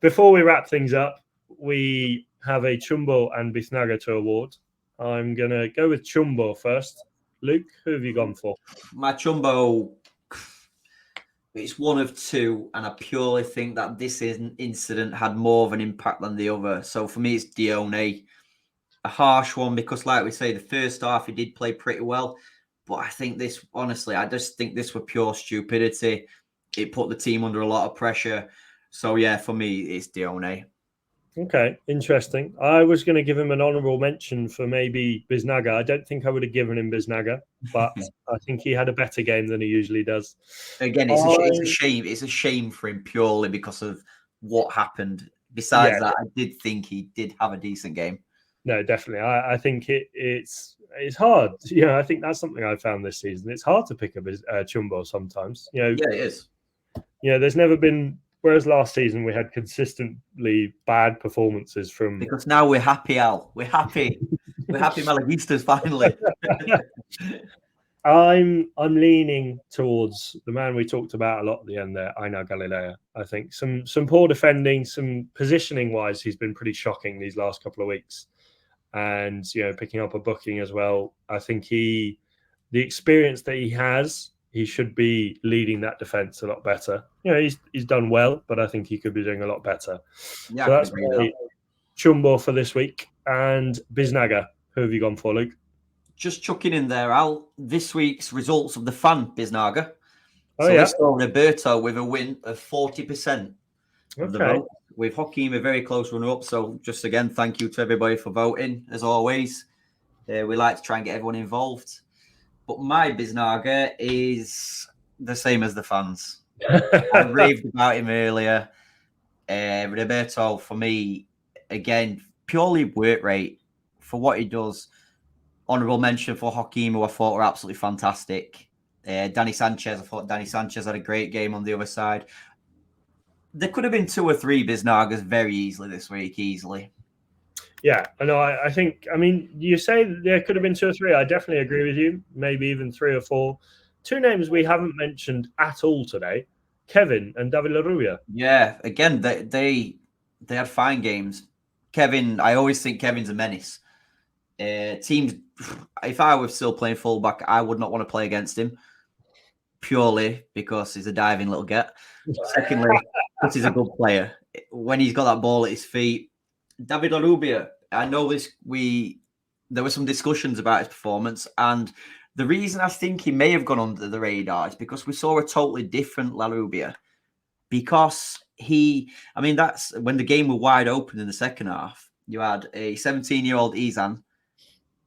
Speaker 1: Before we wrap things up, we have a Chumbo and Biznaga to award. I'm going to go with Chumbo first. Luke, who have you gone for?
Speaker 2: My Chumbo, it's one of 2, and I purely think that this incident had more of an impact than the other. So for me, it's Dione. A harsh one because, like we say, the first half he did play pretty well. But I think this, honestly, I just think this was pure stupidity. It put the team under a lot of pressure. So yeah, for me, it's Dione.
Speaker 1: Okay, interesting. I was going to give him an honourable mention for maybe Biznaga. I don't think I would have given him Biznaga, but I think he had a better game than he usually does.
Speaker 2: Again, it's a shame. It's a shame for him purely because of what happened. Besides that, I did think he did have a decent game.
Speaker 1: No, definitely. I think it's hard. I think that's something I found this season. It's hard to pick up Chumbo sometimes.
Speaker 2: Yeah, it is.
Speaker 1: There's never been. Whereas last season we had consistently bad performances from.
Speaker 2: Because now we're happy, Al. We're happy. We're happy Malaguistas finally.
Speaker 1: I'm leaning towards the man we talked about a lot at the end there, Ainar Galilea. I think some poor defending, some positioning wise, he's been pretty shocking these last couple of weeks. And picking up a booking as well. I think the experience that he has, he should be leading that defense a lot better. He's done well, but I think he could be doing a lot better.
Speaker 2: Yeah,
Speaker 1: so that's my Chumbo for this week. And Biznaga, who have you gone for, Luke?
Speaker 2: Just chucking in there, Al, this week's results of the fan Biznaga. This saw Roberto with a win of 40% of the vote. With Hakeem a very close runner-up. So just again, thank you to everybody for voting, as always. We like to try and get everyone involved. But my Biznaga is the same as the fans. I raved about him earlier. Roberto, for me, again, purely work rate for what he does. Honourable mention for Hakeem, who I thought were absolutely fantastic. Danny Sanchez, I thought Danny Sanchez had a great game on the other side. There could have been 2 or 3 Biznagas very easily this week,
Speaker 1: Yeah, I know. I think, you say there could have been 2 or 3. I definitely agree with you. Maybe even 3 or 4. 2 names we haven't mentioned at all today, Kevin and David Larrubia.
Speaker 2: Yeah, again, they had fine games. Kevin, I always think Kevin's a menace. Teams, if I was still playing fullback, I would not want to play against him. Purely because he's a diving little get. Secondly, because he's a good player. When he's got that ball at his feet, David Larrubia, I know there were some discussions about his performance, and the reason I think he may have gone under the radar is because we saw a totally different Larrubia because that's when the game were wide open in the second half. You had a 17-year-old Izan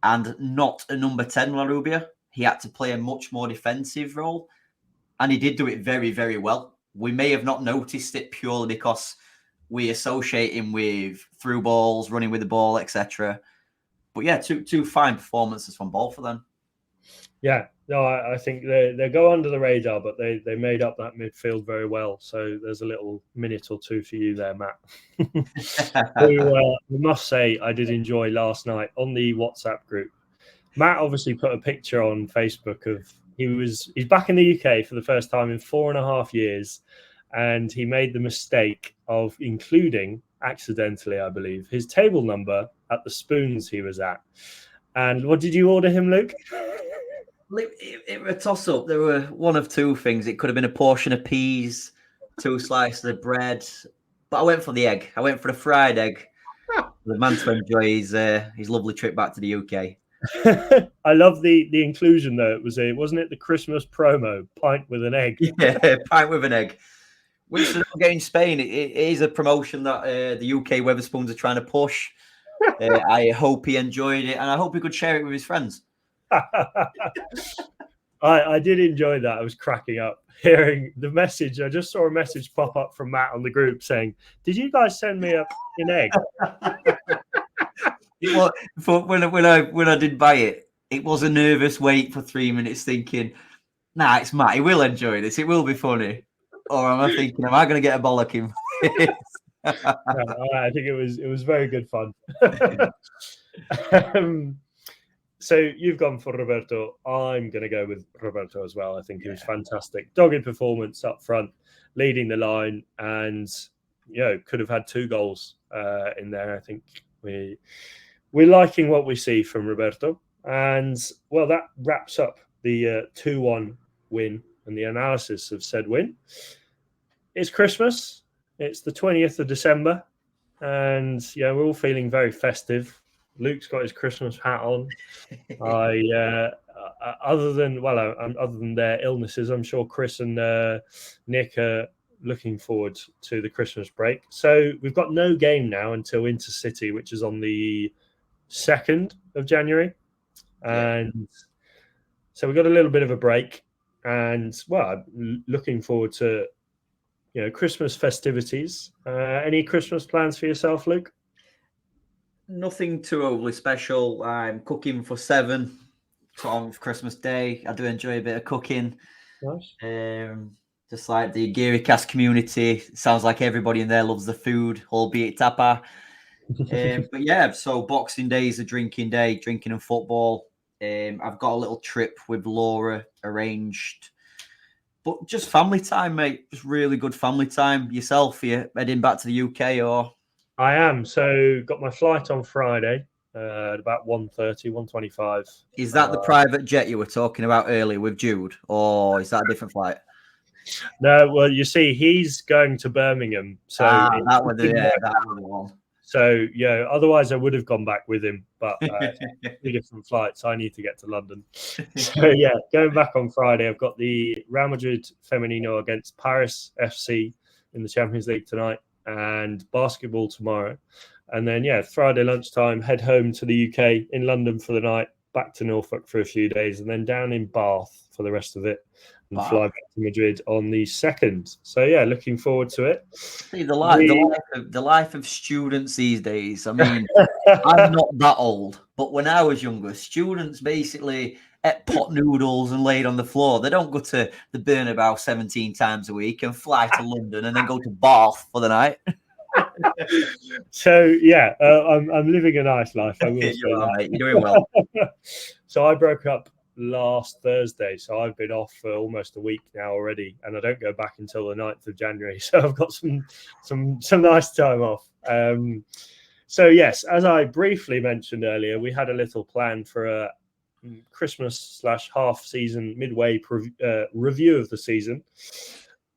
Speaker 2: and not a number 10 Larubia. He had to play a much more defensive role, and he did do it very, very well. We may have not noticed it purely because we associate him with through balls, running with the ball, etc. But yeah, two fine performances from both of them.
Speaker 1: Yeah, no, I think they go under the radar, but they made up that midfield very well. So there's a little minute or two for you there, Matt. I must say I did enjoy last night on the WhatsApp group. Matt obviously put a picture on Facebook of he's back in the UK for the first time in 4.5 years, and he made the mistake of including, accidentally, I believe, his table number at the spoons he was at. And what did you order him, Luke?
Speaker 2: It was a toss-up. There were one of two things. It could have been a portion of peas, 2 slices of bread, but I went for the egg. I went for the fried egg. The man to enjoy his lovely trip back to the UK.
Speaker 1: I love the inclusion though. Wasn't it the Christmas promo, pint with an egg?
Speaker 2: Yeah, pint with an egg. Which is not getting Spain. It is a promotion that the UK Weatherspoons are trying to push. I hope he enjoyed it, and I hope he could share it with his friends.
Speaker 1: I did enjoy that. I was cracking up hearing the message. I just saw a message pop up from Matt on the group saying, "Did you guys send me an egg?"
Speaker 2: When I did buy it, it was a nervous wait for 3 minutes, thinking, "Nah, it's Matt. He will enjoy this. It will be funny." Or am I thinking, "Am I going to get a bollocking?"
Speaker 1: No, I think it was very good fun. So you've gone for Roberto. I'm going to go with Roberto as well. I think he was fantastic. Dogged performance up front, leading the line, and could have had 2 goals in there. I think we're liking what we see from Roberto. And well, that wraps up the 2-1 win and the analysis of said win. It's Christmas. It's the 20th of December, and we're all feeling very festive. Luke's got his Christmas hat on. Other than their illnesses, I'm sure Chris and Nick are looking forward to the Christmas break. So we've got no game now until Intercity, which is on the 2nd of January, and so we've got a little bit of a break. And well, I'm looking forward to Christmas festivities. Any Christmas plans for yourself, Luke?
Speaker 2: Nothing too overly special. I'm cooking for 7 on Christmas Day. I do enjoy a bit of cooking.
Speaker 1: Nice.
Speaker 2: Just like the Algerciras community, sounds like everybody in there loves the food, albeit tapa. But yeah, so Boxing Day is a drinking day, drinking and football. I've got a little trip with Laura arranged. But just family time, mate. Just really good family time. Yourself, are you heading back to the UK or?
Speaker 1: I am. So got my flight on Friday at about 1:30, 1:25.
Speaker 2: Is that the private jet you were talking about earlier with Jude, or is that a different flight?
Speaker 1: No, well, you see, he's going to Birmingham. So
Speaker 2: that was the one.
Speaker 1: So otherwise I would have gone back with him, but 2 different flights. I need to get to London. So going back on Friday, I've got the Real Madrid Femenino against Paris FC in the Champions League tonight, and basketball tomorrow. And then Friday lunchtime, head home to the UK, in London for the night, back to Norfolk for a few days, and then down in Bath for the rest of it, and fly back to Madrid on the 2nd. So looking forward to it.
Speaker 2: See, the life of students these days. I mean, I'm not that old, but when I was younger, students basically ate pot noodles and laid on the floor. They don't go to the Bernabeu 17 times a week and fly to London and then go to Bath for the night.
Speaker 1: So I'm living a nice life. I will say that.
Speaker 2: You're doing well.
Speaker 1: So I broke up last Thursday, so I've been off for almost a week now already, and I don't go back until the 9th of January. So I've got some nice time off. So yes, as I briefly mentioned earlier, we had a little plan for a Christmas / half season midway review of the season.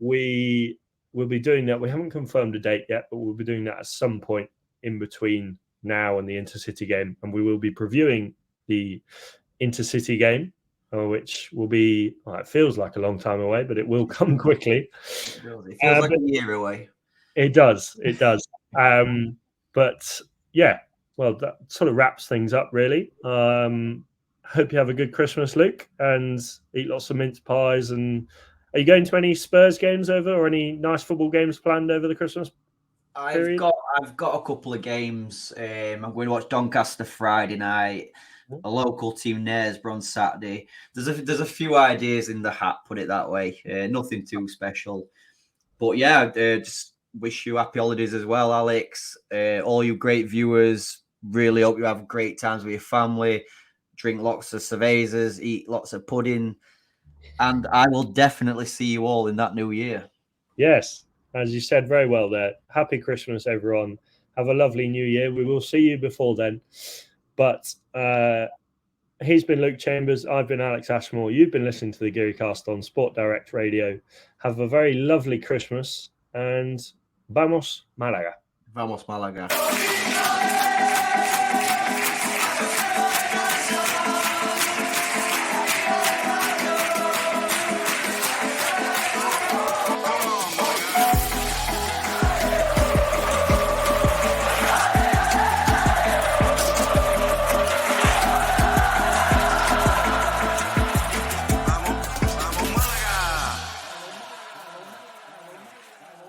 Speaker 1: We will be doing that. We haven't confirmed a date yet, but we'll be doing that at some point in between now and the Intercity game, and we will be previewing the Intercity game which will be, well, it feels like a long time away, but it will come quickly.
Speaker 2: It feels like a year away.
Speaker 1: It does. But yeah, well, that sort of wraps things up, really. Hope you have a good Christmas, Luke, and eat lots of mince pies. And are you going to any Spurs games over, or any nice football games planned over the Christmas period?
Speaker 2: I've got a couple of games. I'm going to watch Doncaster Friday night, a local team Knaresborough on Saturday. There's a few ideas in the hat, put it that way. Nothing too special, but yeah, just wish you happy holidays as well, Alex. All you great viewers. Really hope you have great times with your family. Drink lots of cervezas, eat lots of pudding, and I will definitely see you all in that new year.
Speaker 1: Yes, as you said very well there. Happy Christmas, everyone. Have a lovely new year. We will see you before then. But he's been Luke Chambers. I've been Alex Ashmore. You've been listening to the GearyCast on Sport Direct Radio. Have a very lovely Christmas, and vamos Malaga.
Speaker 2: Vamos Malaga.